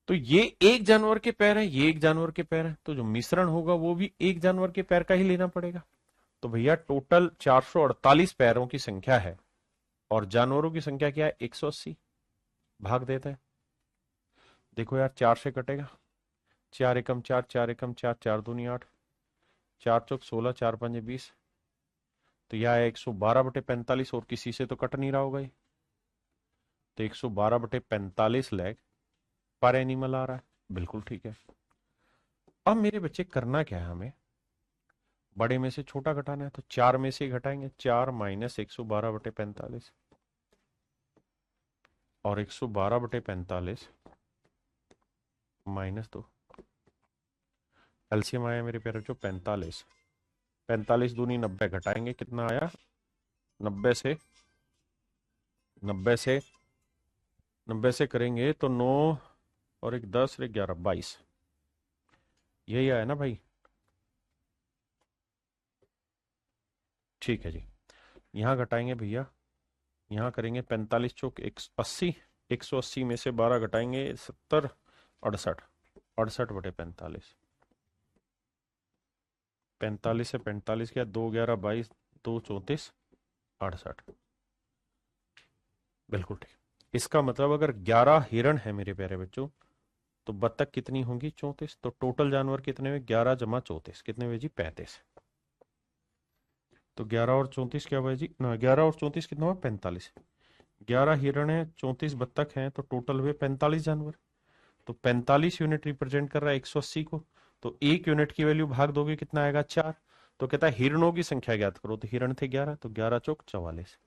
तो ये एक जानवर के पैर है, ये एक जानवर के पैर है, तो जो मिश्रण होगा वो भी एक जानवर के पैर का ही लेना पड़ेगा। तो भैया टोटल 448 पैरों की संख्या है, और जानवरों की संख्या क्या है? 180। भाग देते हैं। देखो यार 4 से कटेगा, 4 एकम 4, 4 एकम 4, 4 दूनी 8, 4 चौक 16, 4 पंजे 20। तो यह है 112/45, और किसी से तो कट नहीं रहा होगा ये। तो 112/45 लैग पर एनिमल आ रहा है। बिल्कुल ठीक है। अब मेरे बच्चे करना क्या है, हमें बड़े में से छोटा घटाना है, तो 4 में से घटाएंगे। 4 माइनस 112/45, और 112/45 -2। एलसीएम आया मेरे प्यारे बच्चों 45। 45 दूनी 90, घटाएंगे कितना आया? 90 से 90 से 90 से करेंगे तो 9 और एक 10 और एक 11 22। यही आया ना भाई। ठीक है जी, यहाँ घटाएंगे भैया, यहाँ करेंगे 45 चौक 180, 180 में से 12 घटाएंगे 70, 68, 68/45, 45 से 45 क्या, 2 11 22, 2 34, 68, बिल्कुल ठीक। इसका मतलब अगर 11 हिरण है मेरे प्यारे बच्चों, तो बत्तख कितनी होंगी, 34। तो टोटल जानवर कितने हुए, 11 जमा 34, कितने हुए जी, 35। तो 11 और 34 क्या हुआ जी ना, 11 और 34 कितना हुआ, 45। 11 हिरण है, 34 बत्तख हैं, तो टोटल हुए 45 जानवर। तो 45 यूनिट रिप्रेजेंट कर रहा है 180 को। तो एक यूनिट की वैल्यू भाग दोगे कितना आएगा, 4। तो कहता है हिरणों की संख्या ज्ञात करो, तो हिरण थे 11, तो 11 चौक 44।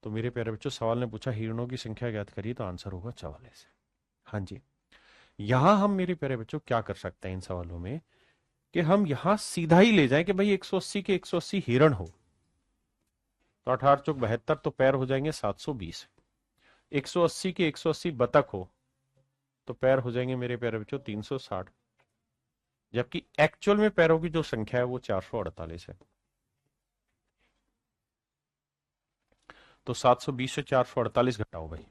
तो मेरे प्यारे बच्चों सवाल ने पूछा हिरणों की संख्या ज्ञात करिए, तो आंसर होगा 44। हाँ जी, यहां हम मेरे प्यारे बच्चों क्या कर सकते हैं इन सवालों में, कि हम यहां सीधा ही ले जाएं कि भाई 180 के 180 हिरण हो, तो 18 चौक 72, तो पैर हो जाएंगे 720। 180 के 180 बतख हो, तो पैर हो जाएंगे मेरे प्यारे बच्चों 360, जबकि एक्चुअल में पैरों की जो संख्या है वो 448 है। तो 720 से 448 घटाओ भाई,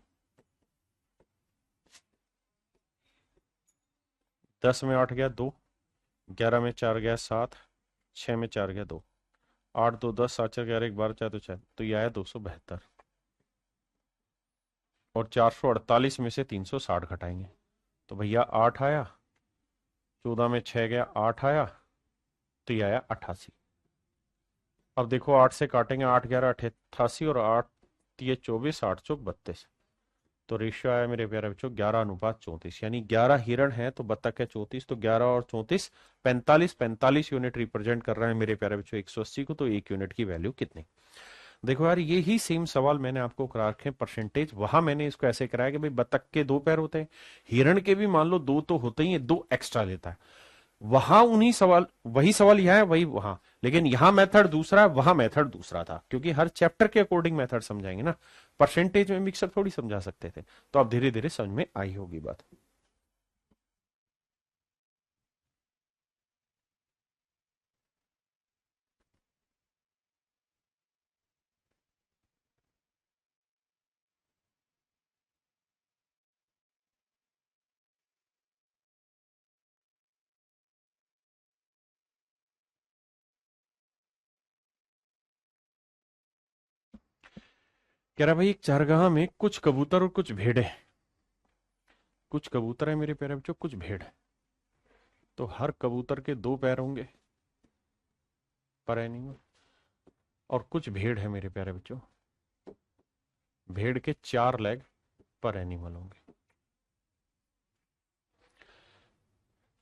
10 में 8 गया 2, 11 में 4 गया 7, 6 में 4 गया 2, 8 2 10, 7 4 11 1 12 4 2 6, तो यह आया 272। और 448 में से 360 घटाएंगे, तो भैया 8 आया, 14 में 6 गया 8 आया, तो यह आया 88। अब देखो 8 से काटेंगे, 8 11 88, और 8 ये 24, 8 चौक 32। तो रेशियो आया मेरे प्यारे बच्चों 11:34, यानी 11 हिरण है तो बत्तख है 34, तो 11 और 34 45, 45 यूनिट रिप्रेजेंट कर रहे हैं मेरे प्यारे बच्चों 180 को, तो एक यूनिट की वैल्यू कितनी। देखो यार, ये ही सेम सवाल मैंने आपको करा रखे परसेंटेज, वहां मैंने इसको ऐसे कराया कि भाई बत्तख के 2 पैर होते हैं, हिरण के भी मान लो 2 तो होते ही है, 2 एक्स्ट्रा लेता है। वहां उन्हीं सवाल, वही सवाल यहां है वही वहां, लेकिन यहां मेथड दूसरा, वहां मेथड दूसरा था, क्योंकि हर चैप्टर के अकॉर्डिंग मेथड समझाएंगे ना, परसेंटेज में मिक्सर थोड़ी समझा सकते थे। तो अब धीरे धीरे समझ में आई होगी बात। कह रहा भाई एक चारगाह में कुछ कबूतर और कुछ भेड़ है, कुछ कबूतर है मेरे प्यारे बच्चों, कुछ भेड़ है, तो हर कबूतर के 2 पैर होंगे पर एनिमल, और कुछ भेड़ है मेरे प्यारे बच्चों, भेड़ के 4 लेग पर एनिमल होंगे।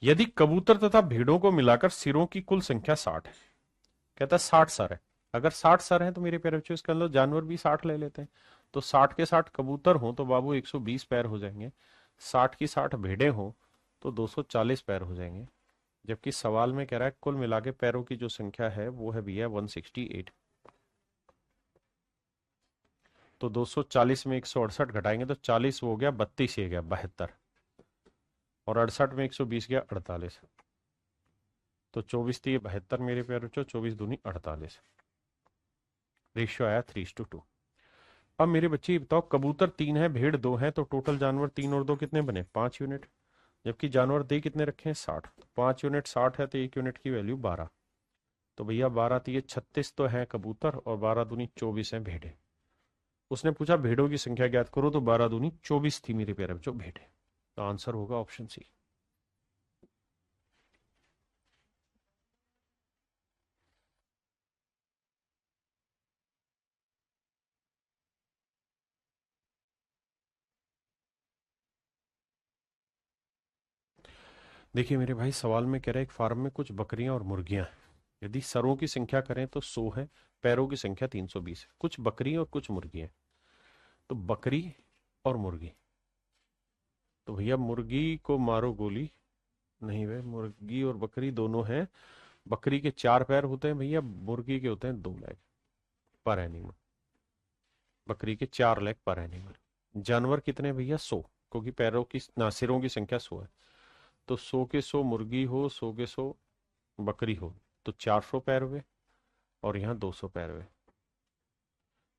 यदि कबूतर तथा भेड़ों को मिलाकर सिरों की कुल संख्या 60 है, कहता है 60 सर है, अगर 60 सर है तो मेरे प्यारे बच्चों इसके अंदर जानवर भी 60 ले लेते हैं, तो 60 के 60 कबूतर हो तो बाबू 120 पैर हो जाएंगे, 60 की 60 भेड़े हो तो 240 पैर हो जाएंगे, जबकि सवाल में कह रहा है कुल मिला के पैरों की जो संख्या है वो है भैया 168। तो 240 में 168 घटाएंगे तो 40 वो हो गया, 32 ये गया 72, और 68 में 120 गया 48, तो 24 थी 72 मेरे प्यारे बच्चों, 24 दूनी 48, रेशियो आया 3:2। अब मेरे बच्चे ये बताओ, कबूतर 3 है भेड़ 2 है, तो टोटल जानवर 3 और 2 कितने बने, 5 यूनिट, जबकि जानवर दे कितने रखे हैं, 60, 5 यूनिट 60 है तो 1 यूनिट की वैल्यू 12, तो भैया 12 तो ये 36 तो है कबूतर, और 12 दूनी 24 है भेड़े। उसने पूछा भेड़ों की संख्या ज्ञात करो, तो 12 दूनी 24 थी मेरे प्यारे बच्चों भेड़े, तो आंसर होगा ऑप्शन सी। देखिए मेरे भाई सवाल में कह रहा है एक फार्म में कुछ बकरियां और मुर्गियां हैं, यदि सरों की संख्या करें तो 100 है, पैरों की संख्या 320 है, कुछ बकरी और कुछ मुर्गी है, तो बकरी और मुर्गी, तो भैया मुर्गी को मारो गोली, नहीं भाई मुर्गी और बकरी दोनों हैं, बकरी के 4 पैर होते हैं भैया, मुर्गी के होते हैं 2 लेग पर एनिमल, बकरी के 4 लेग पर एनिमल। जानवर कितने हैं भैया, 100, क्योंकि पैरों की ना सिरों की संख्या 100 है, तो 100 के 100 मुर्गी हो, 100 के 100 बकरी हो, तो 400 पैर हुए, और यहाँ 200 पैर हुए,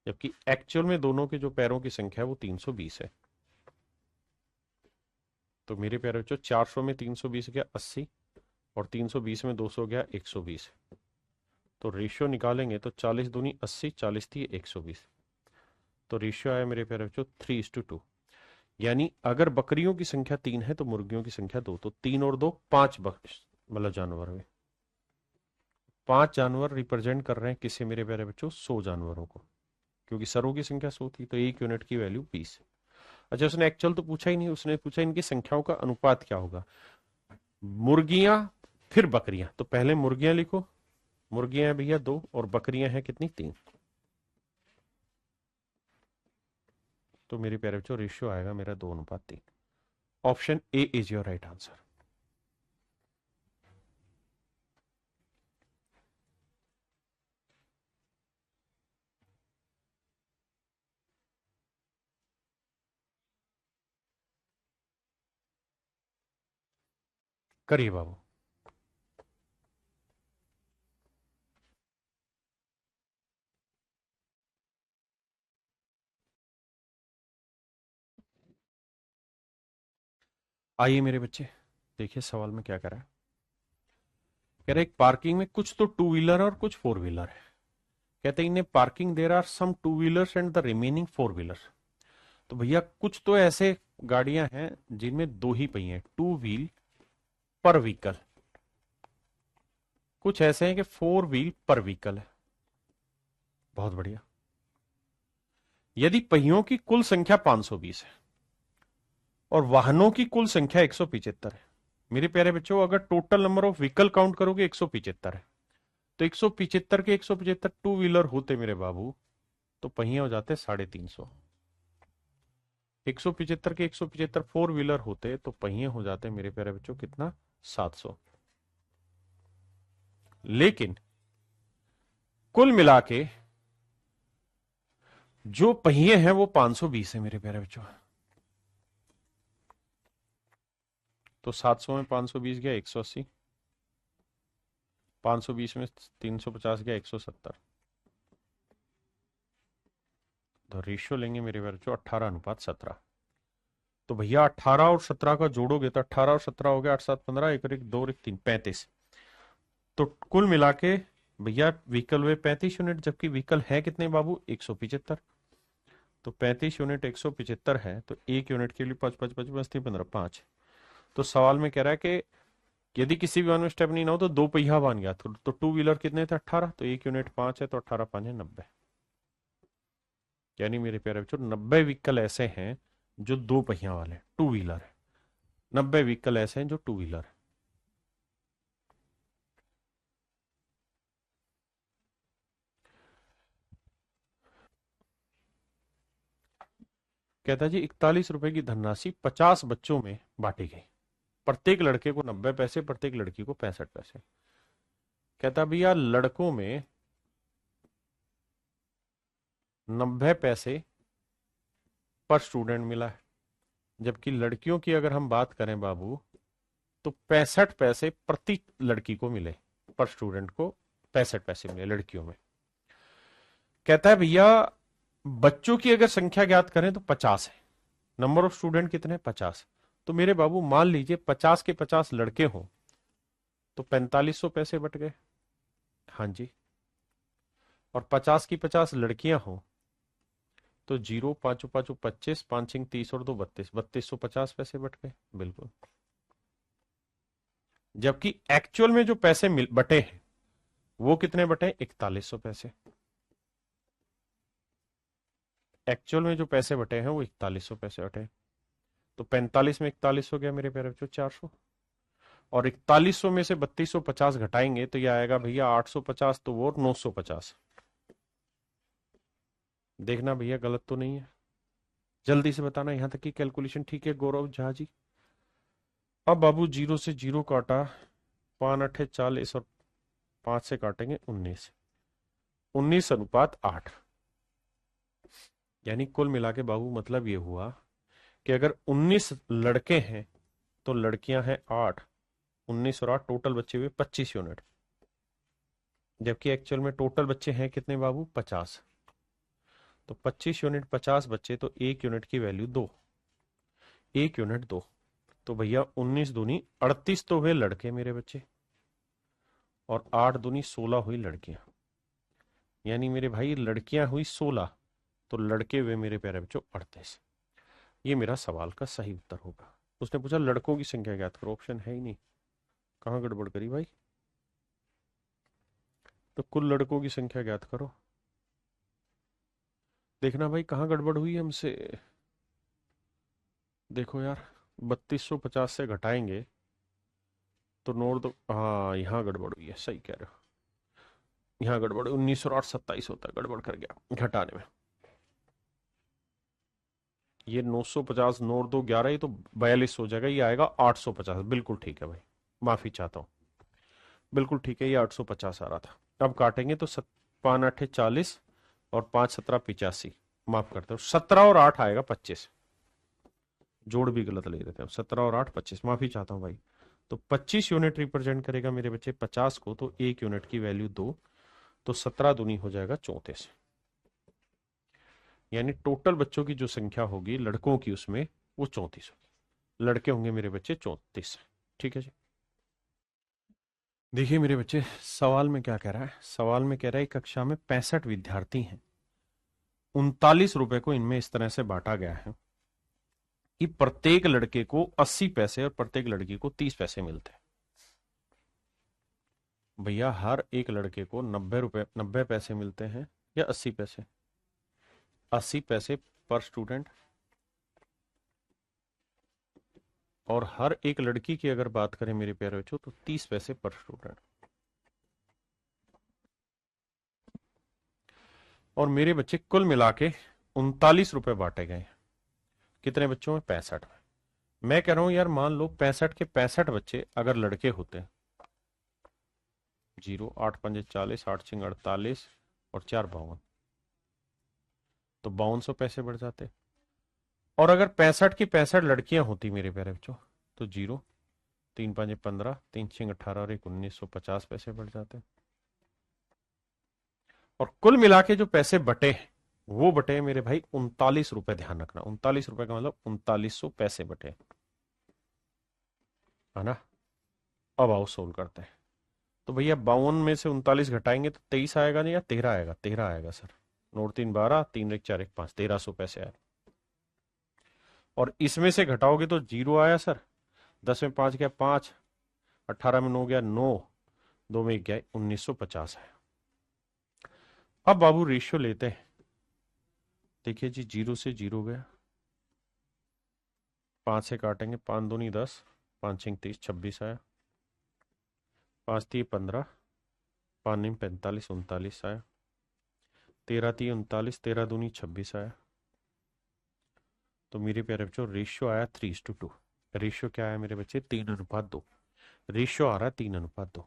जबकि एक्चुअल में दोनों के जो पैरों की संख्या है वो 320 है। तो मेरे प्यारे बच्चों 400 में 320 गया 80, और 320 में 200 गया 120। तो रेशियो निकालेंगे तो 40 दूनी 80, 40 थी 120। तो रेशियो आया मेरे प्यारे बच्चों 3:2। यानी अगर बकरियों की संख्या 3 है तो मुर्गियों की संख्या 2, तो 3 और 2 5 मतलब जानवर हुए। 5 जानवर रिप्रेजेंट कर रहे हैं किसे मेरे प्यारे बच्चों? 100 जानवरों को, क्योंकि सरों की संख्या 100 थी, तो 1 यूनिट की वैल्यू 20। अच्छा, उसने एक्चुअल तो पूछा ही नहीं, उसने पूछा इनकी संख्याओं का अनुपात क्या होगा। मुर्गियां फिर बकरियां, तो पहले मुर्गियां लिखो। मुर्गियां हैं भैया 2 और बकरियां हैं कितनी? 3। तो मेरे प्यारे बच्चों रेशियो आएगा मेरा 2:3। Option A is your right answer. करिए बाबू। आइए मेरे बच्चे, देखिए सवाल में क्या करा है। कह रहे एक पार्किंग में कुछ तो टू व्हीलर और कुछ फोर व्हीलर है। कहते हैं इन्हें parking there are some two wheelers and the remaining four wheeler. तो भैया कुछ तो ऐसे गाड़ियां हैं जिनमें 2 ही पहिए हैं, 2 व्हील पर व्हीकल। कुछ ऐसे हैं कि 4 व्हील पर व्हीकल है। बहुत बढ़िया। यदि पहियों की कुल संख्या 520 है और वाहनों की कुल संख्या 175 है, मेरे प्यारे बच्चों अगर total number of vehicle count करोगे 175 है, तो 175 के 175 टू व्हीलर होते मेरे बाबू, तो पहिए हो जाते 350। 175 के 175 फोर व्हीलर होते तो पहिए हो जाते मेरे प्यारे बच्चों कितना? 700। लेकिन कुल मिला के जो पहिए हैं वो 520 है मेरे प्यारे बच्चों। तो 700 में 520 गया 180, 520 में 350 गया 170। तो रेशियो लेंगे मेरे प्यारे बच्चों 18:17। तो भैया 18 और 17 का जोड़ोगे तो 18 और 17 हो गया 8 7 15, 1 और 1 2 और 1 3 35। तो कुल मिला के भैया व्हीकल हुए 35 यूनिट, जबकि व्हीकल है कितने बाबू? 175। तो 35 यूनिट 175 है, तो 1 यूनिट के लिए 5 5 5 5 3 15 5। तो सवाल में कह रहा है कि यदि किसी भी वाहन में स्टेपनी ना हो तो 2 पहिया बन गया, तो टू व्हीलर कितने थे? 18। तो 1 यूनिट 5 है, तो 18 5 है 90। यानी मेरे प्यारे बच्चों 90 व्हीकल ऐसे हैं जो 2 पहिया वाले टू व्हीलर है। 90 व्हीकल ऐसे हैं जो टू व्हीलर है। कहता जी 41 रुपए की धनराशि 50 बच्चों में बांटी गई। प्रत्येक लड़के को 90 पैसे, प्रत्येक लड़की को 65 पैसे। कहता भैया लड़कों में 90 पैसे पर स्टूडेंट मिला है, जबकि लड़कियों की अगर हम बात करें बाबू तो 65 पैसे प्रति लड़की को मिले। पर स्टूडेंट को 65 पैसे मिले लड़कियों में। कहता है भैया बच्चों की अगर संख्या ज्ञात करें तो 50 है। नंबर ऑफ स्टूडेंट कितने? 50। तो मेरे बाबू मान लीजिए 50 के 50 लड़के हों तो 4500 पैसे बट गए। हाँ जी। और 50 की 50 लड़कियां हों तो 0 5 5 25, 5 6 30 और 2 32, 3250 पैसे बट गए। बिल्कुल। जबकि एक्चुअल में जो पैसे बटे हैं वो कितने बटे? 4100 पैसे। एक्चुअल में जो पैसे बटे हैं वो 4100 पैसे बटे। तो 45 में 41 हो गया मेरे प्यारे बच्चों 400, और 4100 में से 3250 घटाएंगे तो ये आएगा भैया 850, तो वो 950। देखना भैया गलत तो नहीं है, जल्दी से बताना। यहां तक की कैलकुलेशन ठीक है गौरव झा जी? अब बाबू 0 से 0 काटा, 5 8 40 और 5 से काटेंगे 19, 19:8। यानी कुल मिला के बाबू मतलब ये हुआ कि अगर 19 लड़के हैं तो लड़कियां हैं 8, 19 और 8 टोटल बच्चे हुए 25 यूनिट। जबकि एक्चुअल में टोटल बच्चे हैं कितने बाबू, 50। तो 25 यूनिट 50 बच्चे, तो 1 यूनिट की वैल्यू 2, 1 यूनिट 2। तो भैया 19 दूनी 38 तो हुए लड़के मेरे बच्चे, और 8 दूनी 16 हुई लड़कियां। यानी मेरे भाई लड़कियां हुई 16, तो लड़के हुए मेरे प्यारे बच्चों 38। ये मेरा सवाल का सही उत्तर होगा। उसने पूछा लड़कों की संख्या ज्ञात करो, ऑप्शन है ही नहीं, कहां गड़बड़ करी भाई। तो कुल लड़कों की संख्या ज्ञात करो। देखना भाई कहां गड़बड़ हुई हमसे। देखो यार, 3250 से घटाएंगे तो नोट दो, हाँ यहाँ गड़बड़ हुई है, सही कह रहे हो, यहाँ गड़बड़, 19 और 8 27 होता है, गड़बड़ कर गया घटाने में। ये 950 नोट दो 11, ये तो 42 हो जाएगा, ये आएगा 850। बिल्कुल ठीक है भाई, माफी चाहता हूँ, बिल्कुल ठीक है, ये 850 आ रहा था। अब काटेंगे तो 5 8 40 और 5 17 85, माफ करते हो, 17 और 8 आएगा 25, जोड़ भी गलत ले देते हैं, 17 और 8 25, माफी चाहता हूँ भाई। तो 25 यूनिट रिप्रेजेंट करेगा मेरे बच्चे 50 को, तो 1 यूनिट की वैल्यू 2, तो 17 दूनी हो जाएगा 34। यानी टोटल बच्चों की जो संख्या होगी लड़कों की, उसमें वो 34 होगी, लड़के होंगे मेरे बच्चे 34। ठीक है जी। देखिए मेरे बच्चे, सवाल में क्या कह रहा है, सवाल में कह रहा है कक्षा में 65 विद्यार्थी हैं, 39 रुपए को इनमें इस तरह से बांटा गया है कि प्रत्येक लड़के को 80 पैसे और प्रत्येक लड़की को 30 पैसे मिलते हैं। भैया हर एक लड़के को 90 पैसे मिलते हैं या 80 पैसे, 80 पैसे पर स्टूडेंट, और हर एक लड़की की अगर बात करें मेरे प्यारे बच्चों तो 30 पैसे पर स्टूडेंट। और मेरे बच्चे कुल मिला के 39 रुपए बांटे गए। कितने बच्चों में, 65 में। मैं कह रहा हूं यार, मान लो 65 के 65 बच्चे अगर लड़के होते, 0 8 5 40 8 6 48 और 4 52, तो 5200 पैसे बढ़ जाते। और अगर 65 की 65 लड़कियां होती मेरे प्यारे बच्चों, तो 0 3 5 15 3 6 18 और 1 1950 पैसे बढ़ जाते। और कुल मिला के जो पैसे बटे, वो बटे मेरे भाई 39 रुपए। ध्यान रखना, 39 रुपए का मतलब 3900 पैसे बटे, है ना। अब आओ सोल्व करते हैं। तो भैया 52 में से 39 घटाएंगे तो 23 आएगा नहीं, या 13 आएगा, 13 आएगा सर। नोट 3 12 3 1 4 1 5, 1300 पैसे आए। और इसमें से घटाओगे तो 0 आया सर, 10 में 5 गया 5, 18 में 9 गया 9, 2 में 1 गया 1950 है। अब बाबू रेशियो लेते हैं। देखिए जी, 0 से 0 गया, 5 से काटेंगे, 5 दूनी 10, 5 6 30 26 आया, 5 3 15, 5 9 45 39 आया, 13 3 39, 13 दूनी 26 आया। तो मेरे प्यारे बच्चों रेशियो आया 3:2। रेशियो क्या आया मेरे बच्चे, 3:2। रेशियो आ रहा है 3:2।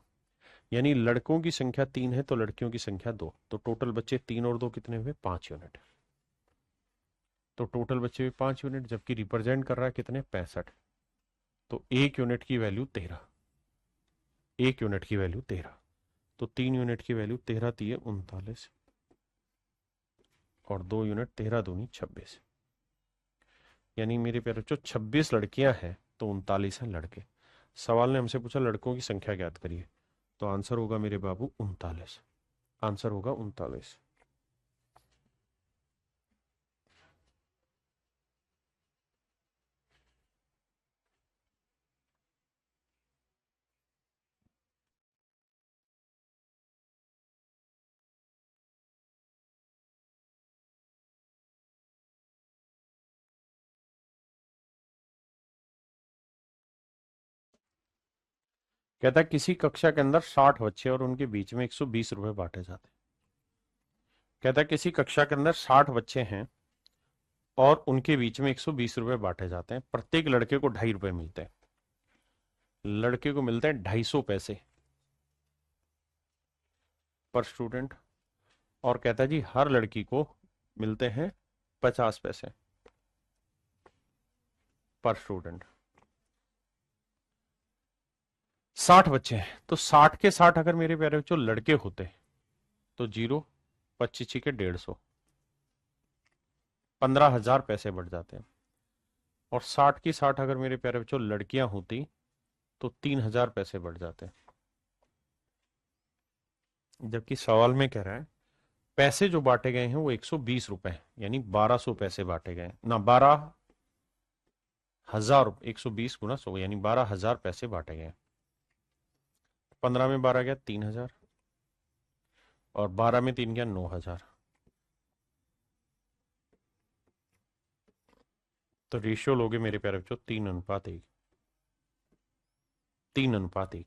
यानी लड़कों की संख्या 3 है तो लड़कियों की संख्या 2, तो टोटल बच्चे 3 और 2 कितने हुए, 5 यूनिट। तो टोटल बच्चे हुए 5 यूनिट, जबकि रिप्रेजेंट कर रहा है कितने, 65। तो 1 यूनिट की वैल्यू 13, 1 यूनिट की वैल्यू 13, तो 3 यूनिट की वैल्यू 13 3 39, और 2 यूनिट 13 दूनी 26। यानी मेरे प्यारे बच्चों 26 लड़कियां हैं तो 39 हैं लड़के। सवाल ने हमसे पूछा लड़कों की संख्या ज्ञात करिए, तो आंसर होगा मेरे बाबू 39, आंसर होगा 39। कहता है किसी कक्षा के अंदर 60 बच्चे और उनके बीच में 120 रुपए बांटे जाते हैं। कहता है किसी कक्षा के अंदर 60 बच्चे हैं और उनके बीच में 120 रुपए बांटे जाते हैं, प्रत्येक लड़के को 2.5 रुपए मिलते हैं, लड़के को मिलते हैं 250 पैसे पर स्टूडेंट। और कहता है जी हर लड़की को मिलते हैं 50 पैसे पर स्टूडेंट। 60 बच्चे हैं तो 60 के 60 अगर मेरे प्यारे बच्चों लड़के होते, तो 0, 25 के 150, 15,000 पैसे बढ़ जाते हैं। और 60 की 60 अगर मेरे प्यारे बच्चों लड़कियां होती तो 3,000 पैसे बढ़ जाते। जबकि सवाल में कह रहा है पैसे जो बांटे गए हैं वो 120 रुपए, यानी 1200 पैसे बांटे गए ना, 12,000, 120 × 100 यानी 12,000 पैसे बांटे गए। 15 में 12 गया 3,000, और 12 में 3 गया 9,000। तो रेशियो लोगे मेरे प्यारे बच्चों 3:1, 3:1।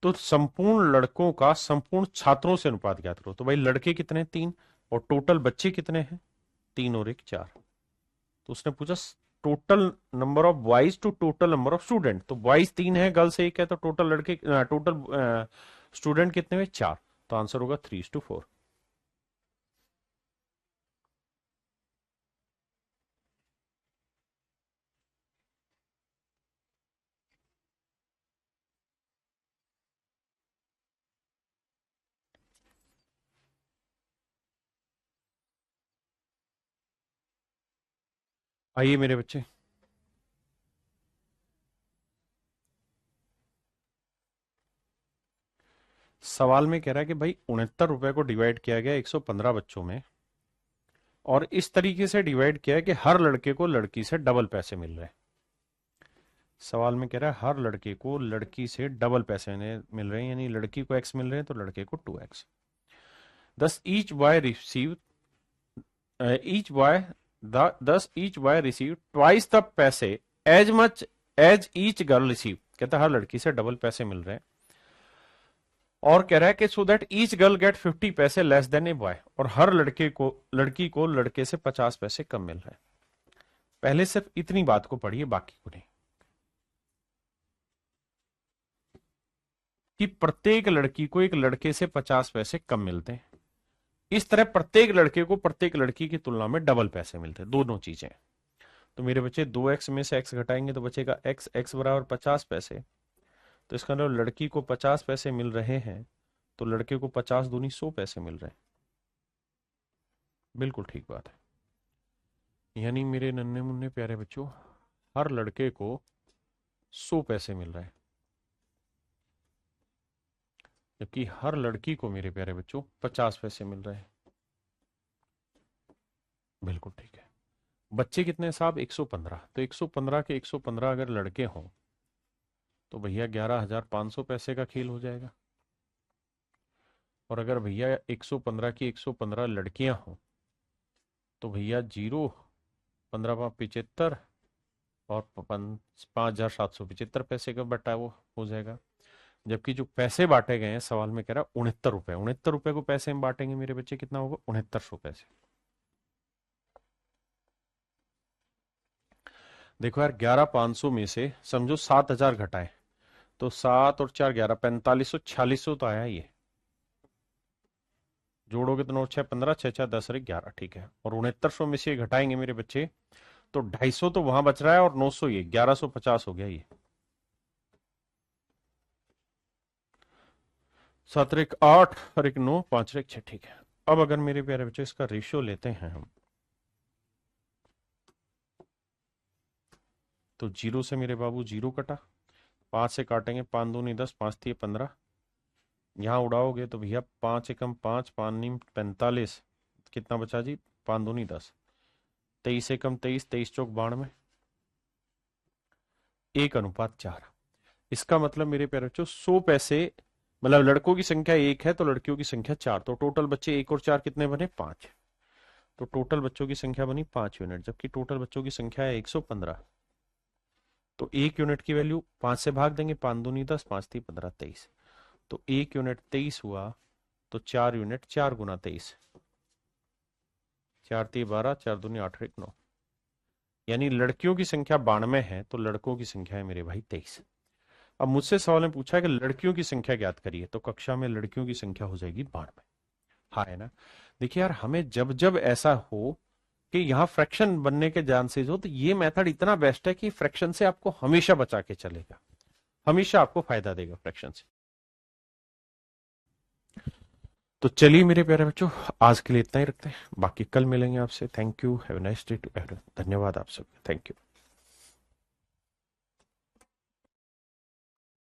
तो संपूर्ण लड़कों का संपूर्ण छात्रों से अनुपात ज्ञात करो। तो भाई लड़के कितने हैं? 3। और टोटल बच्चे कितने हैं? 3 और 1 4। तो उसने पूछा total number of boys to total number of student. तो बॉयज 3 है, गर्ल्स 1 है, तो टोटल लड़के टोटल स्टूडेंट कितने हुए? 4। तो आंसर होगा 3:4। आइए मेरे बच्चे, सवाल में कह रहा है कि भाई 69 रुपए को डिवाइड किया गया 115 बच्चों में, और इस तरीके से डिवाइड किया है कि हर लड़के को लड़की से डबल पैसे मिल रहे हैं। सवाल में कह रहा है हर लड़के को लड़की से डबल पैसे मिल रहे हैं, यानी लड़की को x मिल रहे हैं तो लड़के को 2x। thus each boy received each boy thus each boy received twice the पैसे as much as each girl received। कहता है हर लड़की से डबल पैसे मिल रहे हैं, और कह रहा है कि so that each girl get 50 paise less than a boy, और हर लड़की को लड़के से 50 पैसे कम मिल रहे हैं। पहले सिर्फ इतनी बात को पढ़िए, बाकी को नहीं। कि प्रत्येक लड़की को एक लड़के से 50 पैसे कम मिलते हैं, इस तरह प्रत्येक लड़के को प्रत्येक लड़की की तुलना में डबल पैसे मिलते हैं, दोनों चीजें। तो मेरे बच्चे 2x में से x घटाएंगे तो बचेगा x बराबर 50 पैसे। तो इसका मतलब लड़की को 50 पैसे मिल रहे हैं तो लड़के को 50 दूनी 100 पैसे मिल रहे हैं। बिल्कुल ठीक बात है। यानी मेरे नन्हे मुन्ने प्यारे बच्चों हर लड़के को 100 पैसे मिल रहे हैं, जबकि हर लड़की को मेरे प्यारे बच्चों 50 पैसे मिल रहे हैं। बिल्कुल ठीक है। बच्चे कितने साहब? 115। तो 115 के 115 अगर लड़के हों तो भैया 11,500 पैसे का खेल हो जाएगा। और अगर भैया 115 की 115 लड़कियां हों तो भैया 0, 15 75 और 5,775 पैसे का बटा वो हो जाएगा। जबकि जो पैसे बांटे गए हैं सवाल में कह रहा है 69 रुपए, 69 रुपए को पैसे में बांटेंगे मेरे बच्चे, कितना होगा? 6900 पैसे। देखो यार 11,500 में से समझो 7,000 घटाए तो 7 और 4 11, 4500, 4600 तो आया ये। जोड़ोगे तो 9 6 15, 6 6 10 और 11, ठीक है। और 6900 में से ये घटाएंगे मेरे बच्चे तो 250 तो वहां बच रहा है, और 900 ये 1150 हो गया ये। 7 और 1 8 और 1 9, 5 और 1 6, ठीक है। अब अगर मेरे प्यारे बच्चे इसका रेशियो लेते हैं हम, तो 0 से मेरे बाबू 0 कटा, 5 से काटेंगे 5 दूनी 10, 5 3 15, यहां उड़ाओगे तो भैया 5 एकम 5, 5 नीम 45, कितना बचा जी? 5 दूनी 10, 23 एकम 23, 23 चौक 92, 1:4। इसका मतलब मेरे प्यारे बच्चों 100 पैसे, मतलब लड़कों की संख्या 1 है तो लड़कियों की संख्या 4, तो टोटल बच्चे 1 और 4 कितने बने? 5। तो टोटल बच्चों की संख्या बनी 5 यूनिट, जबकि टोटल बच्चों की संख्या है 115। तो 1 यूनिट की वैल्यू 5 से भाग देंगे, 5 दूनी 10, 5 3 15, 23। तो 1 यूनिट 23 हुआ, तो 4 यूनिट 4 गुना 23, 4 3 12, 4 दूनी 8 1 9, यानी लड़कियों की संख्या 92 है तो लड़कों की संख्या है मेरे भाई 23। अब मुझसे सवाल में पूछा है कि लड़कियों की संख्या ज्ञात करिए, तो कक्षा में लड़कियों की संख्या हो जाएगी 92। हाँ है ना? देखिए यार हमें जब जब ऐसा हो कि यहाँ फ्रैक्शन बनने के चांसेस हो तो ये मेथड इतना बेस्ट है कि फ्रैक्शन से आपको हमेशा बचा के चलेगा, हमेशा आपको फायदा देगा फ्रैक्शन से। तो चलिए मेरे प्यारे बच्चों, आज के लिए इतना ही रखते हैं, बाकी कल मिलेंगे आपसे। Thank you, have a nice day to everyone. धन्यवाद आप सबका, थैंक यू।